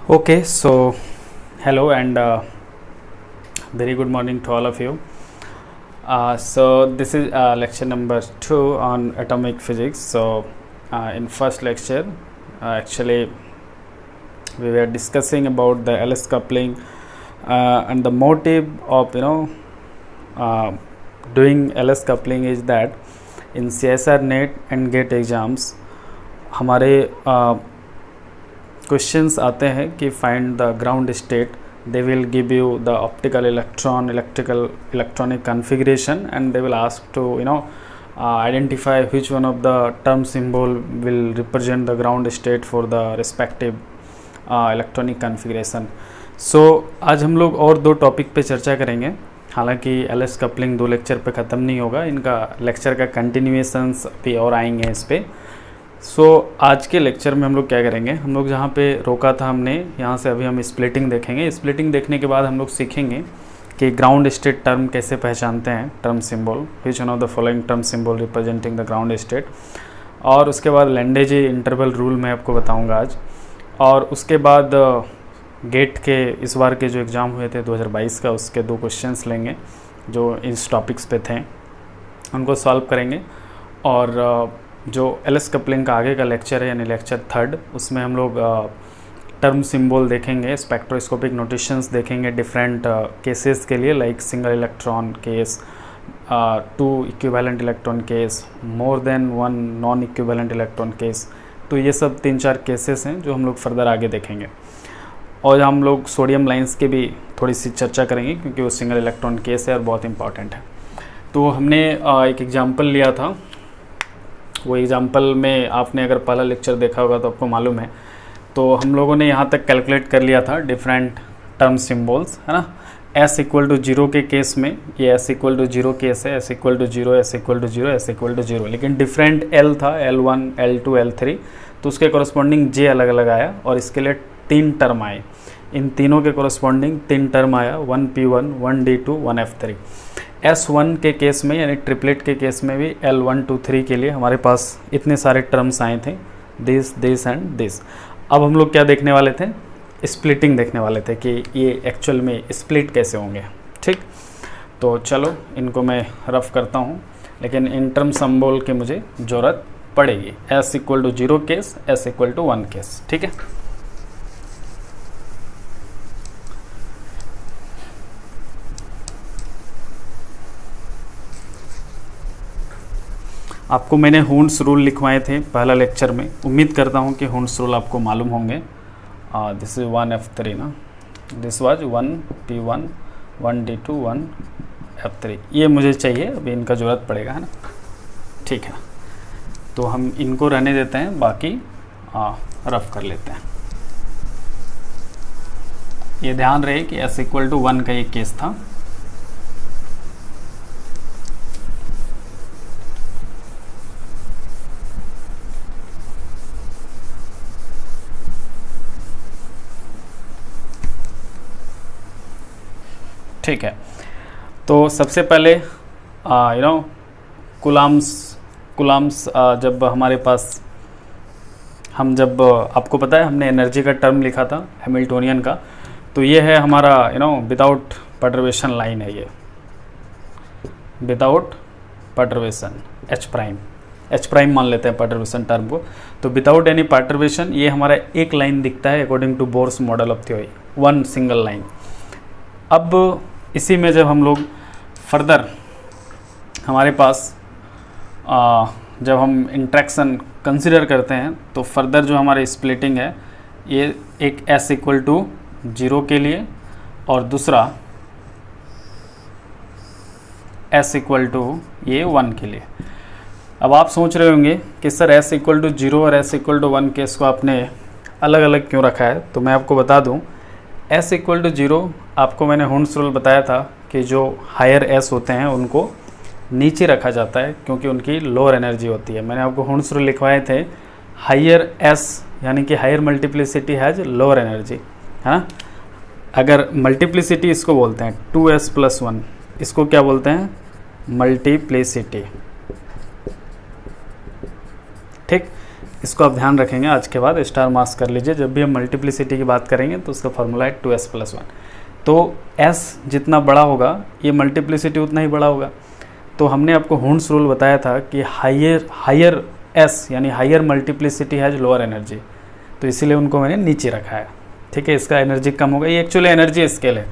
Okay, so hello and very good morning to all of you. So this is lecture number 2 on atomic physics. So in first lecture, actually we were discussing about the LS coupling and the motive of doing LS coupling is that in CSR NET and GATE exams हमारे questions आते हैं कि find the ground state. They will give you the optical electronic configuration and they will ask to identify which one of the term symbol will represent the ground state for the respective electronic configuration. So आज हम लोग और दो topic पे चर्चा करेंगे. हालांकि LS coupling 2 lecture पे ख़त्म नहीं होगा, इनका लेक्चर का कंटिन्यूएशंस भी और आएंगे इस पे. सो आज के लेक्चर में हम लोग क्या करेंगे, हम लोग जहाँ पे रोका था हमने यहाँ से अभी हम स्प्लिटिंग देखेंगे. स्प्लिटिंग देखने के बाद हम लोग सीखेंगे कि ग्राउंड स्टेट टर्म कैसे पहचानते हैं, term symbol, which one of the following term symbol representing the ground state. और उसके बाद लैंडेजे इंटरवल रूल मैं आपको बताऊँगा आज. और उसके बाद गेट के इस बार के जो एग्ज़ाम हुए थे 2022 का, उसके 2 क्वेश्चंस लेंगे जो इस टॉपिक्स पे थे, उनको सॉल्व करेंगे. और जो एलएस कपलिंग का आगे का लेक्चर है यानी लेक्चर 3, उसमें हम लोग टर्म सिंबल देखेंगे, स्पेक्ट्रोस्कोपिक नोटेशंस देखेंगे डिफरेंट केसेस के लिए, like single electron case, 2 equivalent electron case, more than 1 non equivalent electron case. तो ये सब 3-4 केसेस हैं जो हम लोग फर्दर आगे देखेंगे. और हम लोग सोडियम लाइंस की भी थोड़ी सी चर्चा करेंगे क्योंकि वो सिंगल इलेक्ट्रॉन केस है और बहुत इंपॉर्टेंट है. तो हमने एक एग्जाम्पल लिया था. वो एग्जाम्पल में आपने अगर पहला लेक्चर देखा होगा तो आपको मालूम है. तो हम लोगों ने यहाँ तक कैलकुलेट कर लिया था डिफरेंट टर्म सिम्बल्स, है ना. S इक्वल टू 0 के केस में ये S इक्वल टू 0 केस है, S equal to 0, S equal to 0, S equal to 0. लेकिन डिफरेंट L था, L1, L2, L3, तो उसके कॉरस्पॉन्डिंग J अलग अलग आया और इसके लिए 3 टर्म आए. इन तीनों के कॉरस्पॉन्डिंग 3 टर्म आया, 1P1, 1D2, 1F3. S1 के केस में यानी ट्रिपलेट के केस में भी L1, 2, 3 के लिए हमारे पास इतने सारे टर्म्स आए थे, दिस एंड दिस. अब हम लोग क्या देखने वाले थे, स्प्लिटिंग देखने वाले थे कि ये एक्चुअल में स्प्लिट कैसे होंगे. ठीक, तो चलो इनको मैं रफ करता हूँ, लेकिन इन टर्म सिंबल की मुझे ज़रूरत पड़ेगी. S equal to 0 case, S equal to 1 case. ठीक है, आपको मैंने हुन्स रूल लिखवाए थे पहला लेक्चर में. उम्मीद करता हूँ कि हुन्स रूल आपको मालूम होंगे. दिस इज 1F3 ना, this was 1P1, 1D2, 1F3. ये मुझे चाहिए, अभी इनका ज़रूरत पड़ेगा, है ना. ठीक है, तो हम इनको रहने देते हैं, बाकी रफ कर लेते हैं. ये ध्यान रहे कि S इक्वल टू 1 का एक केस था. ठीक है, तो सबसे पहले कुलाम्स जब हमारे पास जब आपको पता है हमने एनर्जी का टर्म लिखा था हैमिल्टोनियन का, तो ये है हमारा विदाउट पर्टर्वेशन लाइन है. ये विदाउट पर्टर्वेशन H प्राइम मान लेते हैं पर्टर्वेशन टर्म को. तो विदाउट एनी पर्टर्वेशन ये हमारा एक लाइन दिखता है according to Bohr's model of theory, 1 single line. अब इसी में जब हम लोग फर्दर हमारे पास जब हम इंट्रैक्शन कंसिडर करते हैं तो फर्दर जो हमारी स्प्लिटिंग है ये एक S इक्वल टू 0 के लिए और दूसरा S इक्वल टू ये 1 के लिए. अब आप सोच रहे होंगे कि सर S इक्वल टू 0 और S इक्वल टू 1 केस को आपने अलग अलग क्यों रखा है. तो मैं आपको बता दूं, S इक्वल टू 0 आपको मैंने हुन्स रूल बताया था कि जो हायर S होते हैं उनको नीचे रखा जाता है क्योंकि उनकी लोअर एनर्जी होती है. मैंने आपको हुन्स रूल लिखवाए थे, हायर S यानी कि higher multiplicity has lower energy, है ना. अगर मल्टीप्लिसिटी इसको बोलते हैं 2S + 1, इसको क्या बोलते हैं, मल्टीप्लिसिटी. ठीक, इसको आप ध्यान रखेंगे आज के बाद, स्टार मार्क्स कर लीजिए। जब भी हम मल्टीप्लिसिटी की बात करेंगे तो उसका फॉर्मूला है 2s+1। तो s जितना बड़ा होगा ये मल्टीप्लिसिटी उतना ही बड़ा होगा। तो हमने आपको हुंड्स रूल बताया था कि हायर s यानी higher multiplicity has lower energy, तो इसीलिए उनको मैंने नीचे रखा है। ठीक है, इसका एनर्जी कम होगा। ये एक्चुअली एनर्जी स्केल है,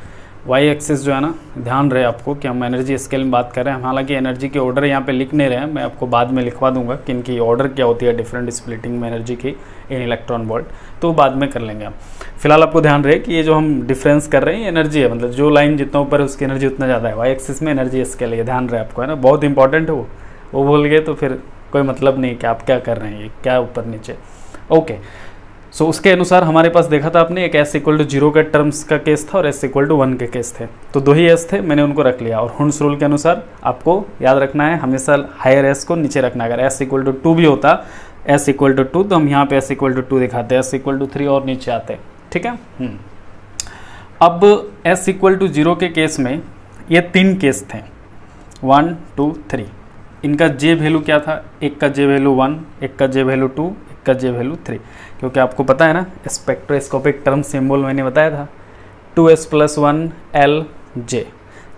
वाई एक्सिस जो है ना, ध्यान रहे आपको कि हम एनर्जी स्केल में बात कर रहे हैं। हालांकि एनर्जी के ऑर्डर यहाँ पे लिख नहीं रहे हैं, मैं आपको बाद में लिखवा दूंगा कि इनकी ऑर्डर क्या होती है डिफरेंट स्प्लिटिंग में एनर्जी की इन इलेक्ट्रॉन वोल्ट, तो बाद में कर लेंगे हम। फिलहाल आपको ध्यान रहे कि ये जो हम डिफरेंस कर रहे हैं एनर्जी है, मतलब जो लाइन जितना ऊपर है उसकी एनर्जी उतना ज़्यादा है। वाई एक्सिस में एनर्जी स्केल है, ध्यान रहे आपको, है ना, बहुत इंपॉर्टेंट है वो भूल गए तो फिर कोई मतलब नहीं कि आप क्या कर रहे हैं, ये क्या ऊपर नीचे। ओके, सो उसके अनुसार हमारे पास देखा था आपने एक s=0 के टर्म्स का केस था और s=1 के केस थे, तो 2 ही s थे, मैंने उनको रख लिया। और हुंड्स रूल के अनुसार आपको याद रखना है हमेशा हायर s को नीचे रखना है। अगर s=2 भी होता, s=2 तो हम यहाँ पे s=2 दिखाते, s=3 और नीचे आते। ठीक है, अब s=0 के केस में ये 3 केस थे, 1 2 3। इनका j वैल्यू क्या था, एक का j वैल्यू 1, एक का j वैल्यू 2, एक का j वैल्यू 3। क्योंकि आपको पता है ना स्पेक्ट्रोस्कोपिक टर्म सिंबल मैंने बताया था 2s+1 Lj।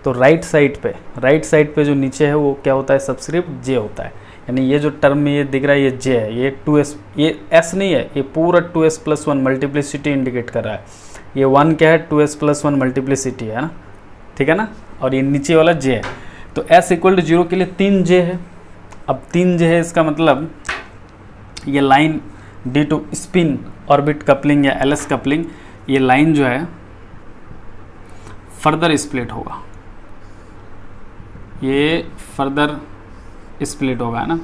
तो राइट साइड पे जो नीचे है वो क्या होता है, सबस्क्रिप्ट j होता है। यानी ये जो टर्म में ये दिख रहा है ये j है, ये 2s, ये s नहीं है, ये पूरा 2s+1 मल्टीप्लिसिटी इंडिकेट कर रहा है। ये 1 क्या है, 2s+1 मल्टीप्लिसिटी है ना, ठीक है ना, और ये नीचे वाला j है। तो s=0 के लिए 3j है। अब 3j है, इसका मतलब ये line D2 spin orbit coupling या LS कपलिंग, ये लाइन जो है फर्दर स्प्लिट होगा, ये फर्दर स्प्लिट होगा ना।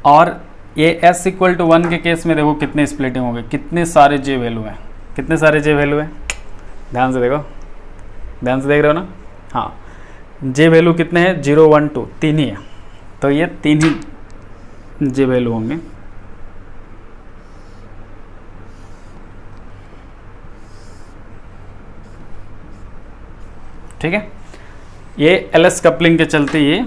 और ये s=1 के केस में देखो कितने स्प्लिटिंग हो गए, कितने सारे j वैल्यू हैं, कितने सारे j वैल्यू हैं, ध्यान से देखो, ध्यान से देख रहे हो ना। हाँ, j वैल्यू कितने हैं, 0 1 2, 3 ही है, तो ये 3 ही j वैल्यू होंगे। ठीक है, ये LS कपलिंग के चलते ये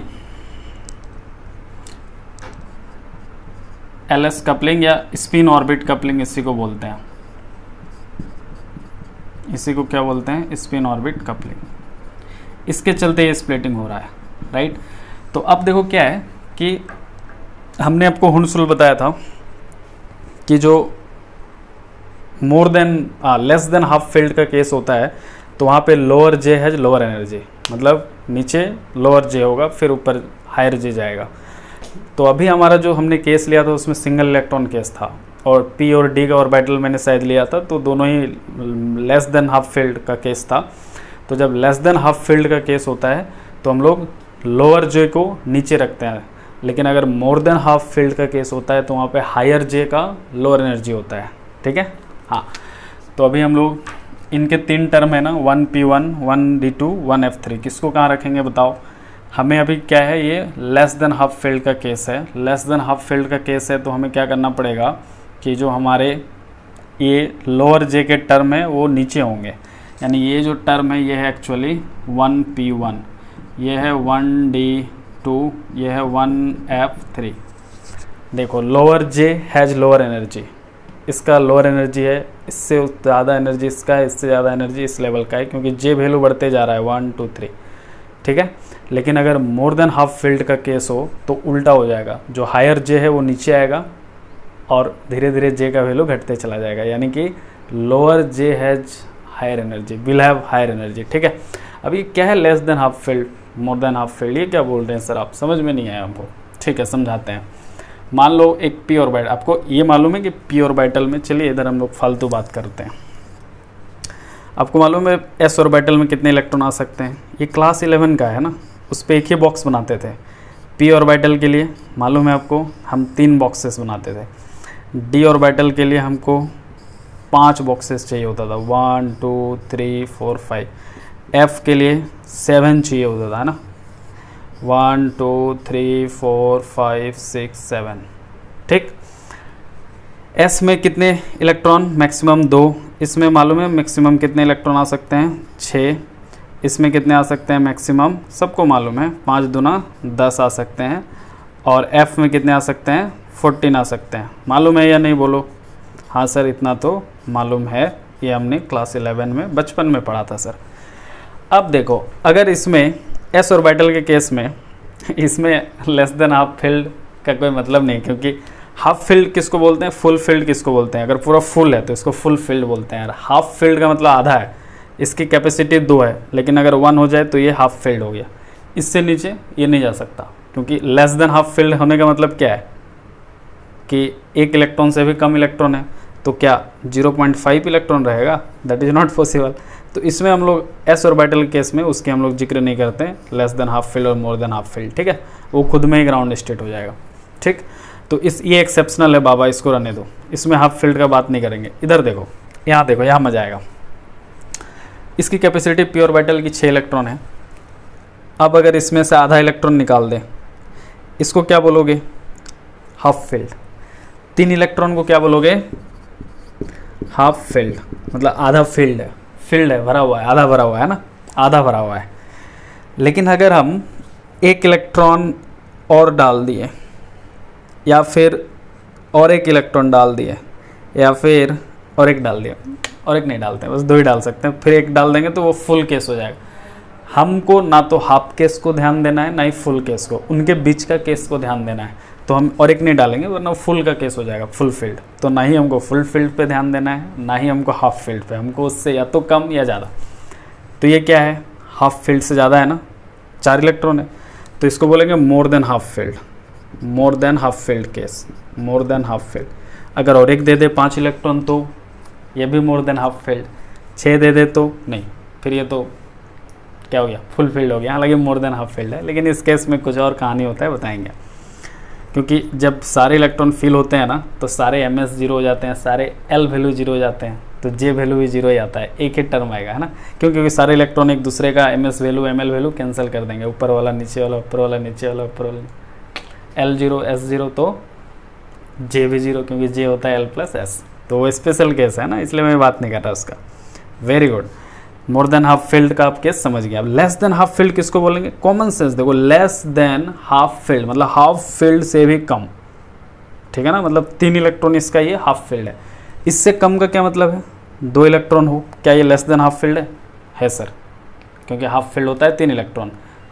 LS कपलिंग या स्पिन ऑर्बिट कपलिंग इसी को बोलते हैं, इसी को क्या बोलते हैं, स्पिन ऑर्बिट कपलिंग। इसके चलते ये स्प्लिटिंग हो रहा है, राइट। तो अब देखो क्या है कि हमने आपको हुंड्स रूल बताया था कि जो more than less than half field का केस होता है तो वहाँ पे lower j has lower energy, मतलब नीचे लोअर j होगा फिर ऊपर हायर j जाएगा। तो अभी हमारा जो हमने केस लिया था उसमें सिंगल इलेक्ट्रॉन केस था और p और d का ऑर्बिटल मैंने शायद लिया था, तो दोनों ही लेस देन हाफ फील्ड का केस था। तो जब लेस देन हाफ फील्ड का केस होता है तो हम लोग लोअर j को नीचे रखते हैं, लेकिन अगर मोर देन हाफ फील्ड का केस होता है तो वहाँ पे हायर j का लोअर एनर्जी होता है। ठीक है, हाँ। तो अभी हम लोग इनके 3 टर्म है ना, 1p1, 1d2, 1f3, किसको कहाँ रखेंगे बताओ। हमें अभी क्या है, ये लेस देन हाफ फील्ड का केस है, लेस देन हाफ फील्ड का केस है, तो हमें क्या करना पड़ेगा कि जो हमारे ये लोअर j के टर्म है वो नीचे होंगे। यानी ये जो टर्म है ये है एक्चुअली 1p1, ये है 1d2, ये है 1f3। देखो lower j has lower energy, इसका लोअर एनर्जी है, इससे ज़्यादा एनर्जी इसका है, इससे ज़्यादा एनर्जी इस लेवल का है, क्योंकि j वैल्यू बढ़ते जा रहा है 1 2 3। ठीक है, लेकिन अगर मोर देन हाफ फील्ड का केस हो तो उल्टा हो जाएगा, जो हायर j है वो नीचे आएगा और धीरे धीरे j का वैल्यू घटते चला जाएगा। यानी कि lower j has higher energy, will have higher energy. ठीक है, अभी क्या है less than half field, more than half field, ये क्या बोल रहे हैं सर आप, समझ में नहीं आया हमको। ठीक है, समझाते हैं। मान लो एक p ऑर्बिटल, आपको ये मालूम है कि p ऑर्बिटल में, चलिए इधर हम लोग फालतू बात करते हैं। आपको मालूम है s ऑर्बिटल में कितने इलेक्ट्रॉन आ सकते हैं, ये क्लास 11 का है ना, उस पर एक ही बॉक्स बनाते थे। p ऑर्बिटल के लिए मालूम है आपको हम 3 बॉक्सेस बनाते थे, d ऑर्बिटल के लिए हमको 5 बॉक्सेस चाहिए होता था, 1 2 3 4 5, f के लिए 7 चाहिए होता था, है ना, 1 2 3 4 5 6 7। ठीक, s में कितने इलेक्ट्रॉन, मैक्सिमम 2, इसमें मालूम है मैक्सिमम कितने इलेक्ट्रॉन आ सकते हैं, 6, इसमें कितने आ सकते हैं मैक्सिमम, सबको मालूम है 5 दूना 10 आ सकते हैं, और f में कितने आ सकते हैं 14 आ सकते हैं। मालूम है या नहीं बोलो? हाँ सर इतना तो मालूम है, ये हमने क्लास 11 में बचपन में पढ़ा था सर। अब देखो अगर इसमें एस ऑर्बिटल के केस में इसमें लेस देन हाफ फील्ड का कोई मतलब नहीं, क्योंकि हाफ फील्ड किसको बोलते हैं, फुल फील्ड किसको बोलते हैं। अगर पूरा फुल है तो इसको फुल फील्ड बोलते हैं। हाफ फील्ड का मतलब आधा है, इसकी कैपेसिटी 2 है, लेकिन अगर 1 हो जाए तो ये हाफ फील्ड हो गया। इससे नीचे ये नहीं जा सकता, क्योंकि लेस देन हाफ फील्ड होने का मतलब क्या है कि 1 इलेक्ट्रॉन से भी कम इलेक्ट्रॉन है, तो क्या 0.5 इलेक्ट्रॉन रहेगा? That is not possible. तो इसमें हम लोग एस ऑर्बिटल केस में उसके हम लोग जिक्र नहीं करते हैं, लेस देन हाफ फील्ड और मोर देन हाफ फील्ड, ठीक है, वो खुद में ही ग्राउंड स्टेट हो जाएगा, ठीक। तो ये एक्सेप्शनल है बाबा, इसको रहने दो, इसमें हाफ फील्ड का बात नहीं करेंगे। इधर देखो, यहाँ देखो, यहाँ मजा आएगा। इसकी कैपेसिटी पी ऑर्बिटल की 6 इलेक्ट्रॉन है। अब अगर इसमें से आधा इलेक्ट्रॉन निकाल दें, इसको क्या बोलोगे? Half field. 3 इलेक्ट्रॉन को क्या बोलोगे? हाफ फील्ड, मतलब आधा फील्ड है, भरा हुआ है, आधा भरा हुआ है ना, आधा भरा हुआ है। लेकिन अगर हम 1 इलेक्ट्रॉन और डाल दिए, या फिर और 1 इलेक्ट्रॉन डाल दिए, या फिर और 1 डाल दिया, और 1 नहीं डालते हैं, बस 2 ही डाल सकते हैं, फिर 1 डाल देंगे तो वो फुल केस हो जाएगा। हमको ना तो हाफ केस को ध्यान देना है, ना ही फुल केस को, उनके बीच का केस को ध्यान देना है। तो हम और 1 नहीं डालेंगे, वरना फुल का केस हो जाएगा, फुल फील्ड। तो ना ही हमको फुल फील्ड पे ध्यान देना है, ना ही हमको हाफ फील्ड पे, हमको उससे या तो कम या ज़्यादा। तो ये क्या है? हाफ फील्ड से ज़्यादा है ना, 4 इलेक्ट्रॉन है, तो इसको बोलेंगे मोर than half field, more than half field case, मोर देन हाफ फील्ड। अगर और 1 दे दे 5 इलेक्ट्रॉन तो ये भी मोर देन हाफ फील्ड, 6 दे दे तो नहीं, फिर ये तो क्या हो गया? फुल फील्ड हो गया। हालांकि मोर देन हाफ फील्ड है, लेकिन इस केस में कुछ और कहानी होता है, बताएंगे। क्योंकि जब सारे इलेक्ट्रॉन फिल होते हैं ना, तो सारे MS 0 हो जाते हैं, सारे L वैल्यू 0 हो जाते हैं, तो J वैल्यू भी 0 ही आता है, एक ही टर्म आएगा, है ना। क्योंकि सारे इलेक्ट्रॉन एक दूसरे का MS value ML value cancel कर देंगे, ऊपर वाला नीचे वाला, ऊपर वाला नीचे वाला, ऊपर वाला, L 0 S 0 तो J भी 0, क्योंकि J होता है L+S। तो वो स्पेशल केस है ना, इसलिए मैं बात नहीं कर रहा उसका। Very good. मोर देन हाफ फील्ड का आप केस समझ गए। अब लेस देन हाफ फील्ड किसको बोलेंगे? कॉमन सेंस देखो, लेस देन हाफ फील्ड मतलब हाफ फील्ड से भी कम, ठीक है ना, मतलब 3 इलेक्ट्रॉन इसका ये हाफ फील्ड है। इससे कम का क्या मतलब है? 2 इलेक्ट्रॉन हो, क्या ये लेस देन हाफ फील्ड है सर, क्योंकि हाफ फील्ड होता है 3 electron.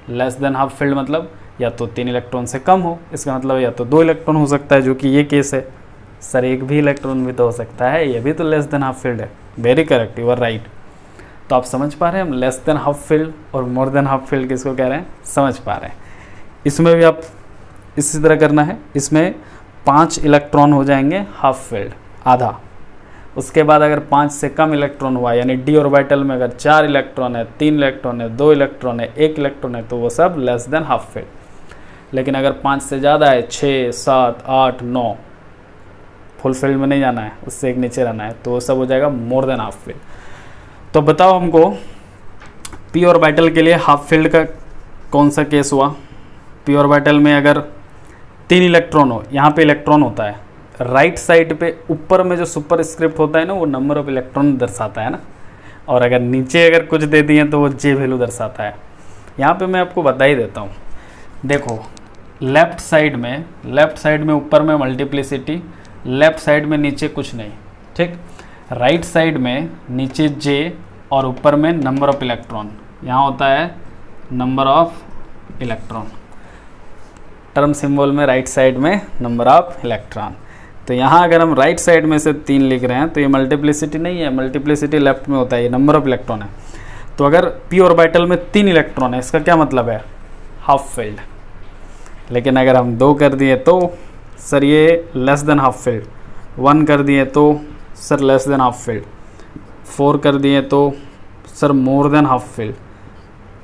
Less than half field मतलब या तो 3 इलेक्ट्रॉन से कम हो, इसका मतलब या तो 2 इलेक्ट्रॉन हो सकता है, जो कि ये केस है। सर 1 भी इलेक्ट्रॉन भी तो हो सकता है, ये भी तो लेस देन हाफ फील्ड है। Very correct, you are right. तो आप समझ पा रहे हैं हम लेस देन हाफ फील्ड और मोर देन हाफ फील्ड किसको कह रहे हैं, समझ पा रहे हैं। इसमें भी आप इसी तरह करना है, इसमें 5 इलेक्ट्रॉन हो जाएंगे हाफ फील्ड, आधा। उसके बाद अगर 5 से कम इलेक्ट्रॉन हुआ, यानी डी ऑर्बिटल में अगर 4 इलेक्ट्रॉन है, 3 इलेक्ट्रॉन है, 2 इलेक्ट्रॉन है, 1 इलेक्ट्रॉन है, तो वो सब लेस देन हाफ फील्ड। लेकिन अगर 5 से ज़्यादा है, 6, 7, 8, 9, फुल फील्ड में नहीं जाना है, उससे एक नीचे रहना है, तो वो सब हो जाएगा मोर देन हाफ फील्ड। तो बताओ हमको पी ऑर्बिटल के लिए हाफ फील्ड का कौन सा केस हुआ? पी ऑर्बिटल में अगर 3 इलेक्ट्रॉन हो, यहाँ पे इलेक्ट्रॉन होता है, राइट साइड पे ऊपर में जो सुपर स्क्रिप्ट होता है ना, वो नंबर ऑफ इलेक्ट्रॉन दर्शाता है ना, और अगर नीचे अगर कुछ दे दिए तो वो J वैल्यू दर्शाता है। यहाँ पे मैं आपको बता ही देता हूँ, देखो लेफ्ट साइड में ऊपर में मल्टीप्लिसिटी, लेफ्ट साइड में नीचे कुछ नहीं, ठीक। राइट साइड में नीचे J और ऊपर में नंबर ऑफ इलेक्ट्रॉन, यहाँ होता है number of electron, term symbol में राइट साइड में नंबर ऑफ इलेक्ट्रॉन। तो यहाँ अगर हम राइट साइड में से 3 लिख रहे हैं तो ये मल्टीप्लिसिटी नहीं है, मल्टीप्लिसिटी लेफ्ट में होता है, ये नंबर ऑफ इलेक्ट्रॉन है। तो अगर पी ऑर्बिटल में 3 इलेक्ट्रॉन है, इसका क्या मतलब है? Half field. लेकिन अगर हम 2 कर दिए तो सर ये लेस देन हाफ फील्ड, 1 कर दिए तो sir less than half field, 4 कर दिए तो सर मोर देन हाफ फील्ड,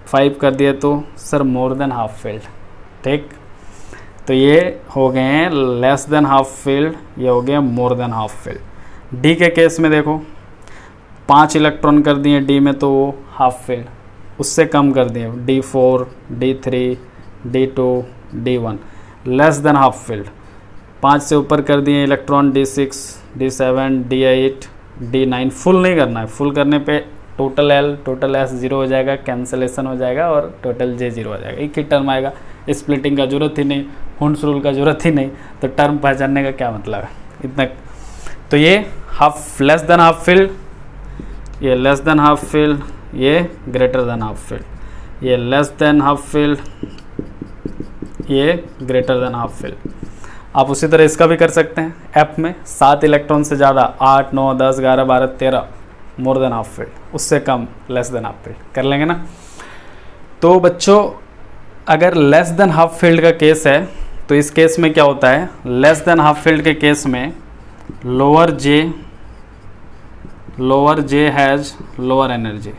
5 कर दिए तो सर मोर देन हाफ फील्ड, ठीक। तो ये हो गए हैं लेस देन हाफ फील्ड, ये हो गए मोर देन हाफ फील्ड। डी के केस में देखो 5 इलेक्ट्रॉन कर दिए डी में तो वो हाफ फील्ड, उससे कम कर दिए D4, D3, D2, D1 less than half field. 5 से ऊपर कर दिए electron D6, D7, D8, D9, full नहीं करना है, फुल करने पे टोटल L टोटल S 0 हो जाएगा, कैंसलेशन हो जाएगा और टोटल J 0 हो जाएगा, एक ही टर्म आएगा, स्प्लिटिंग का जरूरत ही नहीं, हुंड्स रूल का ज़रूरत ही नहीं, तो टर्म पहचानने का क्या मतलब है इतना। तो ये half less than half field, ये लेस देन हाफ फील्ड, ये ग्रेटर देन हाफ फील्ड, ये लेस देन हाफ फील्ड, ये ग्रेटर देन हाफ फील्ड। आप उसी तरह इसका भी कर सकते हैं। एफ में 7 इलेक्ट्रॉन से ज़्यादा 8, 9, 10, 11, 12, 13 मोर देन हाफ फील्ड, उससे कम लेस देन हाफ फील्ड, कर लेंगे ना। तो बच्चों अगर लेस देन हाफ फील्ड का केस है तो इस केस में क्या होता है, लेस देन हाफ फील्ड के केस में lower J has lower energy.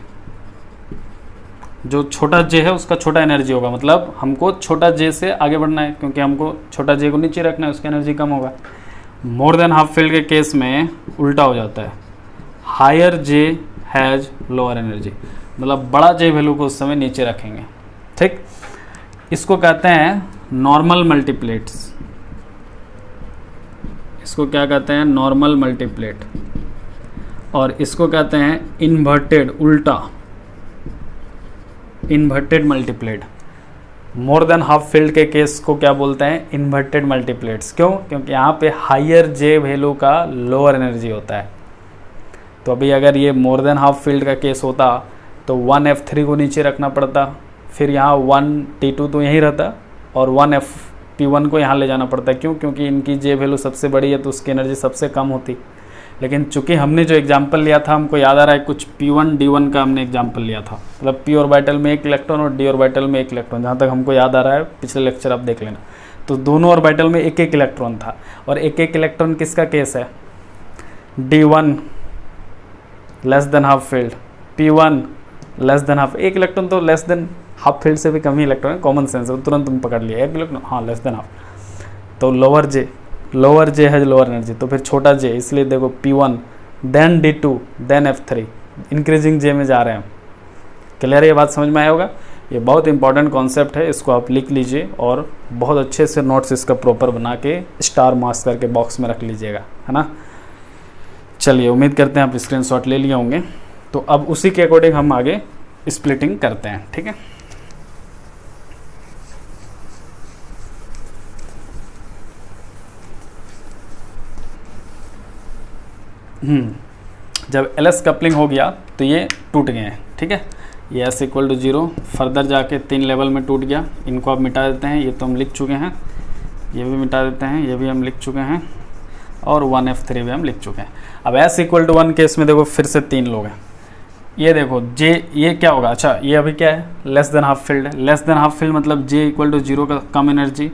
जो छोटा जे है उसका छोटा एनर्जी होगा, मतलब हमको छोटा जे से आगे बढ़ना है, क्योंकि हमको छोटा जे को नीचे रखना है, उसका एनर्जी कम होगा। मोर देन हाफ फील्ड के केस में उल्टा हो जाता है, higher J has lower energy, मतलब बड़ा जे वैल्यू को उस समय नीचे रखेंगे। ठीक, इसको कहते हैं नॉर्मल मल्टीप्लेट्स। इसको क्या कहते हैं, नॉर्मल मल्टीप्लेट। और इसको कहते हैं इन्वर्टेड, उल्टा inverted multiplet. More than half field के केस को क्या बोलते हैं, इन्वर्टेड मल्टीप्लेट्स। क्यों, क्योंकि यहाँ पे हायर जे वैल्यू का लोअर एनर्जी होता है। तो अभी अगर ये मोर देन हाफ फील्ड का केस होता तो 1F3 को नीचे रखना पड़ता, फिर यहाँ 1T2 तो यहीं रहता और 1FP1 को यहाँ ले जाना पड़ता। क्यों, क्योंकि इनकी जे वैल्यू सबसे बड़ी है तो उसकी एनर्जी सबसे कम होती। लेकिन चूंकि हमने जो एग्जाम्पल लिया था, हमको याद आ रहा है कुछ P1 D1 का हमने एग्जाम्पल लिया था, मतलब P ऑर्बिटल में 1 इलेक्ट्रॉन और D ऑर्बिटल में 1 इलेक्ट्रॉन, जहाँ तक हमको याद आ रहा है, पिछले लेक्चर आप देख लेना। तो दोनों ऑर्बिटल में 1-1 इलेक्ट्रॉन था, और 1-1 इलेक्ट्रॉन किसका केस है, D1 less than half field, P1 less than half. 1 electron तो लेस देन हाफ फील्ड से भी कम ही इलेक्ट्रॉन है, कॉमन सेंस है, तुरंत तुम पकड़ लिया 1 इलेक्ट्रॉन, हाँ लेस देन हाफ। तो लोअर जे है लोअर एनर्जी, तो फिर छोटा जे, इसलिए देखो P1 then D2 then F3, increasing जे में जा रहे हैं। क्लियर है, ये बात समझ में आया होगा। ये बहुत इंपॉर्टेंट कॉन्सेप्ट है, इसको आप लिख लीजिए और बहुत अच्छे से नोट्स इसका प्रॉपर बना के स्टार मार्क्स करके बॉक्स में रख लीजिएगा, है ना। चलिए, उम्मीद करते हैं आप स्क्रीनशॉट ले लिए होंगे। तो अब उसी के अकॉर्डिंग हम आगे स्प्लिटिंग करते हैं, ठीक है। जब LS कपलिंग हो गया तो ये टूट गए हैं, ठीक है। ये S = 0, फर्दर जाके 3 लेवल में टूट गया। इनको आप मिटा देते हैं, ये तो हम लिख चुके हैं, ये भी मिटा देते हैं, ये भी हम लिख चुके हैं, और 1F3 भी हम लिख चुके हैं। अब S = 1 केस में देखो फिर से 3 लोग हैं। ये देखो J, ये क्या होगा, अच्छा ये अभी क्या है, लेस देन हाफ फील्ड है। लेस देन हाफ फील्ड मतलब J = 0 का कम एनर्जी,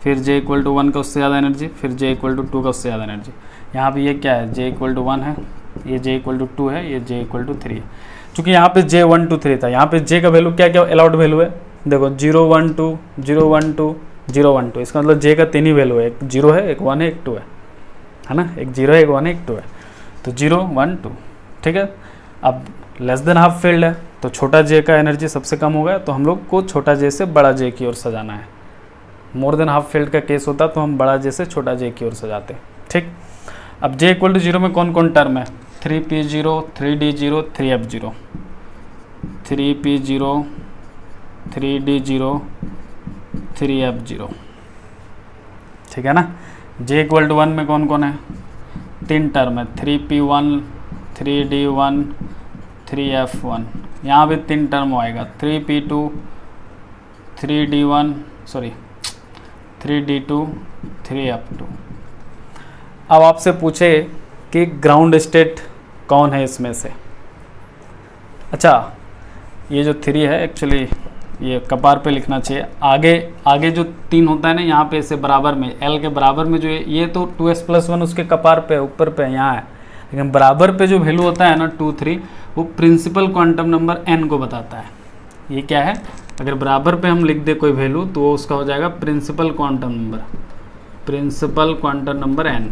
फिर J = 1 का उससे ज़्यादा एनर्जी, फिर J = 2 का उससे ज़्यादा एनर्जी। यहाँ पे ये क्या है, J = 1 है, ये J = 2 है, ये J = 3 है। चूँकि यहाँ पे J 1 2 3 था, यहाँ पे J का वैल्यू क्या क्या अलाउड वैल्यू है, देखो 0 1 2 0 1 2 0 1 2, इसका मतलब J का 3 ही वैल्यू है, एक 0 है, एक 1 है, एक 2 है ना, एक 0 है, एक 1 है, एक 2 है, तो 0 1 2, ठीक है। अब लेस देन हाफ फील्ड है तो छोटा J का एनर्जी सबसे कम होगा, तो हम लोग को छोटा J से बड़ा J की ओर सजाना है। मोर देन हाफ फील्ड का केस होता तो हम बड़ा J से छोटा J की ओर सजाते, ठीक। अब J = 0 में कौन कौन टर्म है, 3p0 3d0 3f0, 3p0 3d0 3f0, ठीक है ना। J = 1 में कौन कौन है, 3 टर्म है, 3p1 3d1 3f1, यहाँ भी 3 टर्म आएगा, 3p2 3d1 sorry 3d2 3f2। अब आपसे पूछे कि ग्राउंड स्टेट कौन है इसमें से। अच्छा, ये जो 3 है एक्चुअली ये कपार पे लिखना चाहिए, आगे जो 3 होता है ना, यहाँ पे इसे बराबर में L के बराबर में जो ये तो 2s+1 उसके कपार पे ऊपर पे यहाँ है, लेकिन बराबर पे जो वैल्यू होता है ना 2 3, वो प्रिंसिपल क्वांटम नंबर n को बताता है। ये क्या है, अगर बराबर पे हम लिख दे कोई वैल्यू तो वो उसका हो जाएगा प्रिंसिपल क्वांटम नंबर n,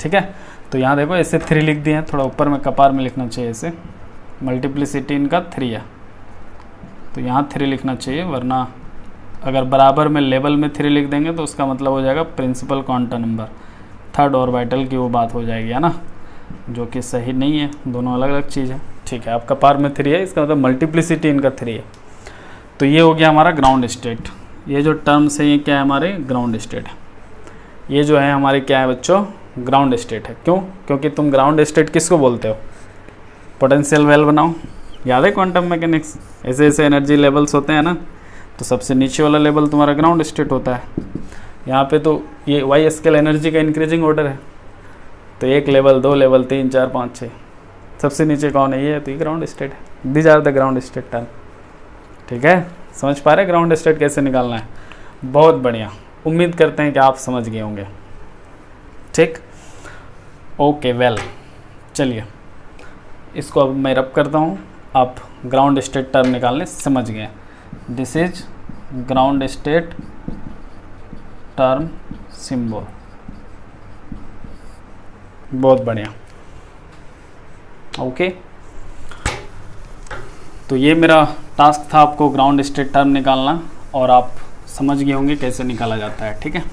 ठीक है। तो यहाँ देखो ऐसे 3 लिख दिए हैं, थोड़ा ऊपर में कपार में लिखना चाहिए, ऐसे मल्टीप्लिसिटी इनका 3 है तो यहाँ 3 लिखना चाहिए, वरना अगर बराबर में लेवल में 3 लिख देंगे तो उसका मतलब हो जाएगा principal quantum number, third orbital की वो बात हो जाएगी, है ना, जो कि सही नहीं है, दोनों अलग अलग चीज़ है, ठीक है। आपका कपार में 3 है, इसका मतलब मल्टीप्लिसिटी इनका 3 है। तो ये हो गया हमारा ग्राउंड स्टेट, ये जो टर्म्स है ये क्या है हमारे ग्राउंड स्टेट है। ये जो है हमारे क्या है बच्चों ग्राउंड स्टेट है। क्यों? क्योंकि तुम ग्राउंड स्टेट किसको बोलते हो? पोटेंशियल वेल बनाओ, याद है क्वांटम मैकेनिक्स, ऐसे ऐसे एनर्जी लेवल्स होते हैं ना, तो सबसे नीचे वाला लेवल तुम्हारा ग्राउंड स्टेट होता है। यहाँ पे तो ये वाई स्केल एनर्जी का इंक्रीजिंग ऑर्डर है, तो 1 लेवल 2 लेवल 3 4 5 6, सबसे नीचे कौन है? ये तो ये ग्राउंड स्टेट है। These are the ground state term. ठीक है, समझ पा रहे ग्राउंड स्टेट कैसे निकालना है? बहुत बढ़िया, उम्मीद करते हैं कि आप समझ गए होंगे। ठीक, ओके वेल, चलिए इसको अब मैं रब करता हूँ। आप ग्राउंड स्टेट टर्म निकालने समझ गए। This is ground state term symbol. बहुत बढ़िया, ओके। तो ये मेरा टास्क था आपको ग्राउंड स्टेट टर्म निकालना, और आप समझ गए होंगे कैसे निकाला जाता है। ठीक है,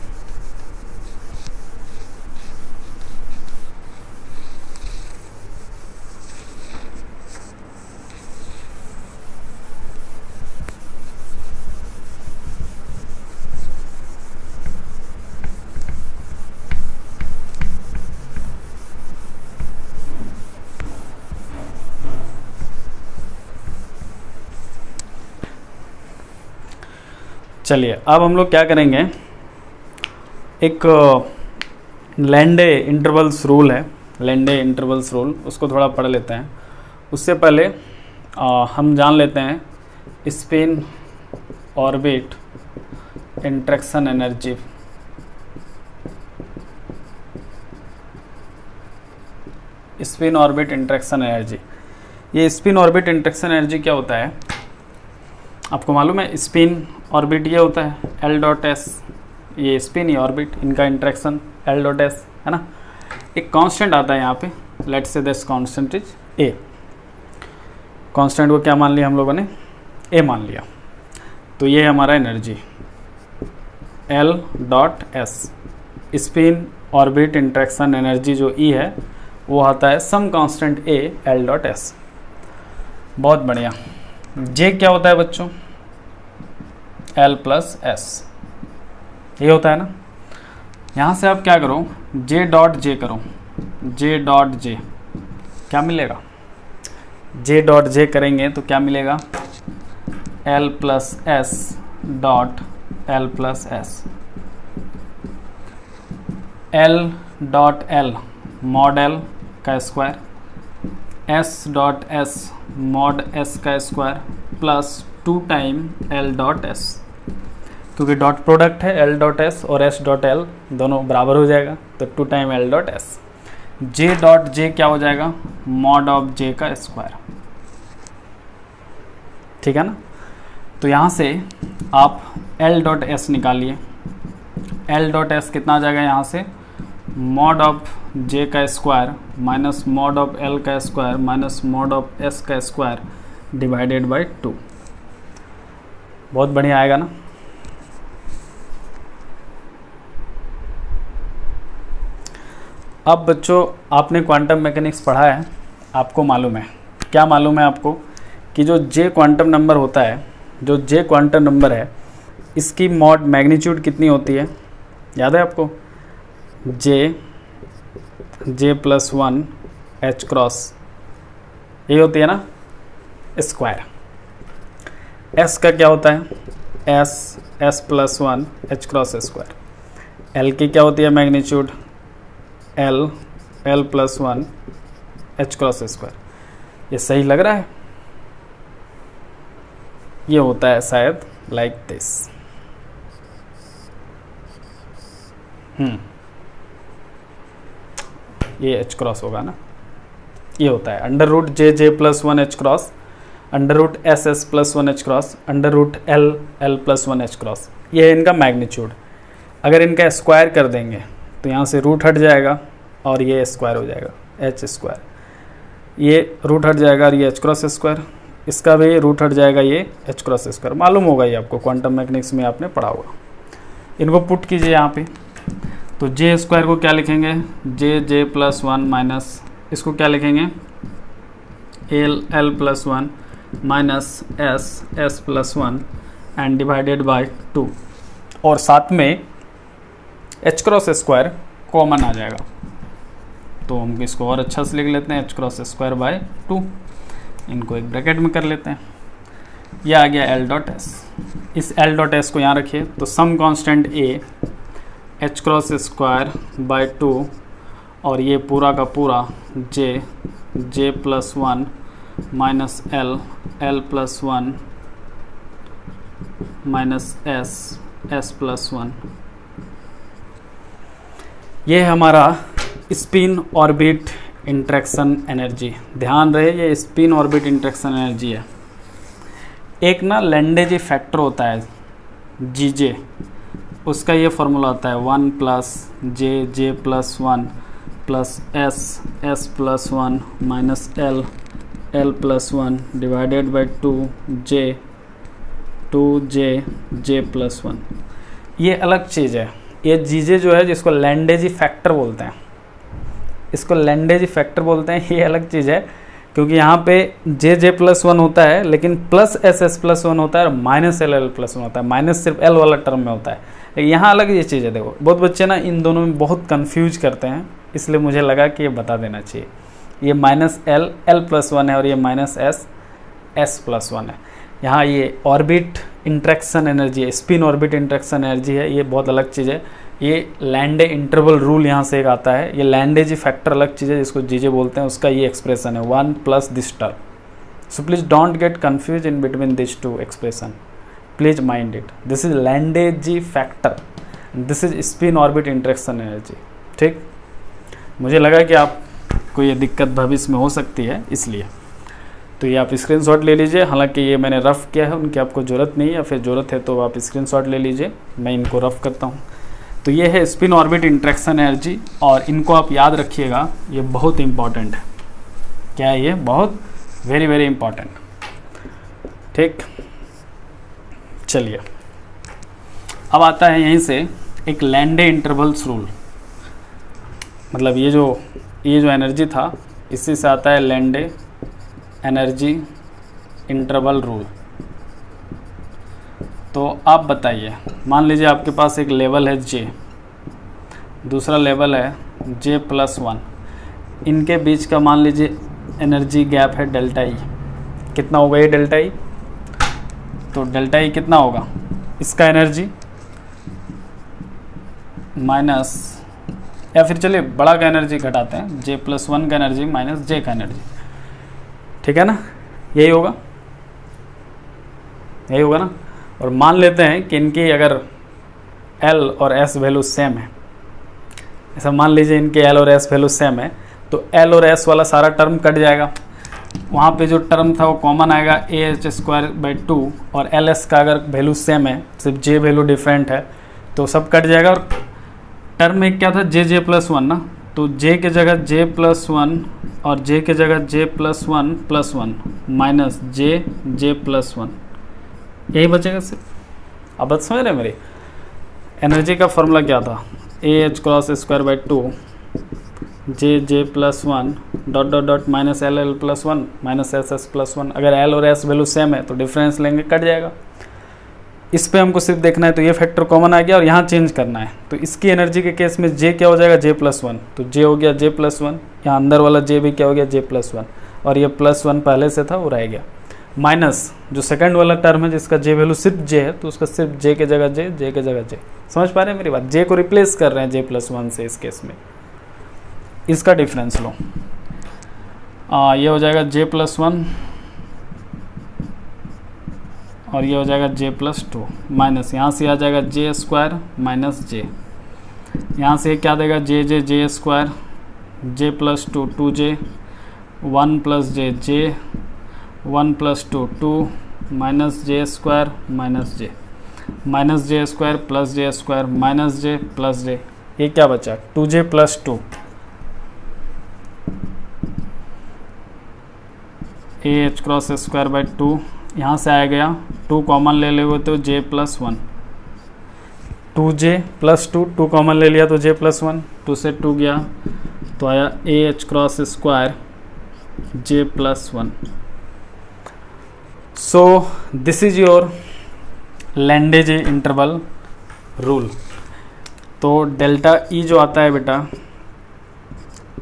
चलिए अब हम लोग क्या करेंगे, एक लैंडे इंटरवल्स रूल है, लैंडे इंटरवल्स रूल, उसको थोड़ा पढ़ लेते हैं। उससे पहले हम जान लेते हैं spin orbit interaction energy. Spin orbit interaction energy, ये स्पिन ऑर्बिट इंटरेक्शन एनर्जी क्या होता है आपको मालूम है? स्पिन ऑर्बिट ये होता है L डॉट एस, ये स्पिन ही ऑर्बिट, इनका इंटरेक्शन L डॉट एस है ना। एक कांस्टेंट आता है यहाँ पे, let's say this constant is A। Constant को क्या मान लिया हम लोगों ने? A मान लिया। तो ये हमारा energy L dot S, spin orbit interaction energy जो E है वो आता है some constant A L dot S. बहुत बढ़िया। J क्या होता है बच्चों? L प्लस एस, ये होता है ना। यहाँ से आप क्या करो, J डॉट J करो, J डॉट J क्या मिलेगा? J डॉट J करेंगे तो क्या मिलेगा? L plus S dot L plus S. L dot L mod L का square, S dot S mod S का square plus 2 time L dot S, क्योंकि डॉट प्रोडक्ट है L डॉट S और S dot L दोनों बराबर हो जाएगा, तो 2 time L dot S। J dot J क्या हो जाएगा? मॉड ऑफ J का स्क्वायर। ठीक है ना। तो यहाँ से आप L डॉट S निकालिए। L डॉट S कितना आ जाएगा यहाँ से? मॉड ऑफ J का square minus mod of L का square minus mod of S का स्क्वायर डिवाइडेड बाय 2। बहुत बढ़िया आएगा ना। अब बच्चों आपने क्वांटम मैकेनिक्स पढ़ा है, आपको मालूम है, क्या मालूम है आपको कि जो J क्वांटम नंबर होता है, जो J क्वांटम नंबर है, इसकी मॉड मैग्नीट्यूड कितनी होती है? याद है आपको? J प्लस 1 H क्रॉस, ये होती है ना स्क्वायर। S का क्या होता है? S plus 1 H cross square. L की क्या होती है magnitude? L plus 1 H cross square. ये सही लग रहा है? ये होता है शायद लाइक दिस। ये H क्रॉस होगा ना, ये होता है under root J plus 1 H cross, under root S plus 1 H cross, under root L plus 1 H cross. ये है इनका मैग्नीट्यूड। अगर इनका स्क्वायर कर देंगे तो यहाँ से रूट हट जाएगा और ये स्क्वायर हो जाएगा H स्क्वायर, ये रूट हट जाएगा और ये H क्रॉस स्क्वायर, इसका भी रूट हट जाएगा, ये H क्रॉस स्क्वायर। मालूम होगा ये आपको, क्वांटम मैकेनिक्स में आपने पढ़ा होगा। इनको पुट कीजिए यहाँ पे, तो J स्क्वायर को क्या लिखेंगे? J प्लस 1 माइनस इसको क्या लिखेंगे? L plus 1 minus S plus 1 and divided by 2, और साथ में h क्रॉस स्क्वायर कॉमन आ जाएगा, तो हम इसको और अच्छा से लिख लेते हैं, h क्रॉस स्क्वायर बाय 2, इनको एक ब्रैकेट में कर लेते हैं। यह आ गया L डॉट एस। इस L डॉट एस को यहाँ रखिए, तो some constant A h cross square by 2 और ये पूरा का पूरा j plus 1 minus l plus 1 minus s plus 1। ये है हमारा स्पिन ऑर्बिट इंटरेक्शन एनर्जी। ध्यान रहे ये स्पिन ऑर्बिट इंटरेक्शन एनर्जी है। एक ना लैंडेज फैक्टर होता है जीजे, उसका ये फॉर्मूला होता है 1 plus J plus 1 plus S plus 1 minus L plus 1 divided by 2जे प्लस 1। ये अलग चीज़ है। ये जीजे जो है जिसको लैंडेज फैक्टर बोलते हैं, इसको लैंडेज फैक्टर बोलते हैं, ये अलग चीज़ है, क्योंकि यहाँ पे जे प्लस 1 होता है, लेकिन प्लस एस प्लस 1 होता है और माइनस एल प्लस 1 होता है। माइनस सिर्फ एल वाला टर्म में होता है, लेकिन यहाँ अलग ये चीज़ है। देखो बहुत बच्चे ना इन दोनों में बहुत कंफ्यूज करते हैं, इसलिए मुझे लगा कि ये बता देना चाहिए। ये माइनस एल प्लस 1 है और ये माइनस एस प्लस 1 है। यहाँ ये ऑर्बिट इंटरेक्शन एनर्जी है, स्पिन ऑर्बिट इंटरेक्शन एनर्जी है, ये बहुत अलग चीज़ है। ये लैंडे इंटरवल रूल यहाँ से एक आता है। ये लैंडेज फैक्टर अलग चीज़ है जिसको जीजे बोलते हैं, उसका ये एक्सप्रेशन है 1 plus this term. So please don't get confuse in between this two expression, please mind it. This is Landé g factor, this is spin orbit interaction energy. ठीक, मुझे लगा कि आपको ये दिक्कत भविष्य में हो सकती है, इसलिए तो ये आप स्क्रीनशॉट ले लीजिए। हालांकि ये मैंने रफ़ किया है, उनकी आपको ज़रूरत नहीं है, या फिर ज़रूरत है तो आप स्क्रीनशॉट ले लीजिए, मैं इनको रफ़ करता हूँ। तो ये है स्पिन ऑर्बिट इंटरेक्शन एनर्जी, और इनको आप याद रखिएगा, ये बहुत इंपॉर्टेंट है। क्या है ये? बहुत वेरी वेरी इंपॉर्टेंट। ठीक, चलिए अब आता है यहीं से एक लैंडे इंटरवल्स रूल। मतलब ये जो एनर्जी था, इसी से आता है लैंडे एनर्जी इंटरवल रूल। तो आप बताइए, मान लीजिए आपके पास एक लेवल है J, दूसरा लेवल है J प्लस 1, इनके बीच का मान लीजिए एनर्जी गैप है डेल्टा ई। कितना होगा ये डेल्टा ई? तो डेल्टा ई कितना होगा? इसका एनर्जी माइनस, या फिर चलिए बड़ा का एनर्जी घटाते हैं, J प्लस 1 का एनर्जी माइनस J का एनर्जी। ठीक है ना, यही होगा, यही होगा ना। और मान लेते हैं कि इनकी अगर L और S वैल्यू सेम है, ऐसा मान लीजिए इनके L और S वैल्यू सेम है, तो L और S वाला सारा टर्म कट जाएगा। वहाँ पे जो टर्म था वो कॉमन आएगा, AH स्क्वायर बाई 2, और LS का अगर वैल्यू सेम है, सिर्फ J वैल्यू डिफरेंट है, तो सब कट जाएगा। और टर्म में क्या था? J प्लस 1 ना, तो J के जगह J प्लस 1 और J के जगह J plus 1 minus J plus 1, यही बचेगा सिर्फ। अब बात समझ रहे हैं मेरी? एनर्जी का फॉर्मूला क्या था? AH cross square by 2 J plus 1 dot dot dot minus L plus 1 minus S plus 1। अगर L और S वैल्यू सेम है तो डिफरेंस लेंगे, कट जाएगा। इस पे हमको सिर्फ देखना है, तो ये फैक्टर कॉमन आ गया और यहाँ चेंज करना है। तो इसकी एनर्जी के केस में J क्या हो जाएगा? J प्लस 1, तो J हो गया J प्लस 1, यहाँ अंदर वाला J भी क्या हो गया? J प्लस 1, और ये प्लस 1 पहले से था वो रह गया, माइनस जो सेकंड वाला टर्म है जिसका J वैल्यू सिर्फ J है, तो उसका सिर्फ J के जगह J के जगह J। समझ पा रहे हैं मेरी बात? J को रिप्लेस कर रहे हैं J प्लस 1 से इस केस में। इसका डिफरेंस लो, ये हो जाएगा J प्लस 1 और ये हो जाएगा J प्लस 2, माइनस यहाँ से आ जाएगा J स्क्वायर माइनस J, यहाँ से क्या देगा? J square, J plus 2 2J, 1 plus J 1 plus 2 minus J square minus J square plus J square minus J plus J। ये क्या बचा? 2J plus 2, AH cross square by 2, यहाँ से आ गया 2 कॉमन ले लेंगे तो J plus 1, 2J plus 2 common ले लिया तो J प्लस 1, 2 से 2 गया तो आया AH cross square J plus 1। So this is your Lande g interval rule. तो डेल्टा ई जो आता है बेटा,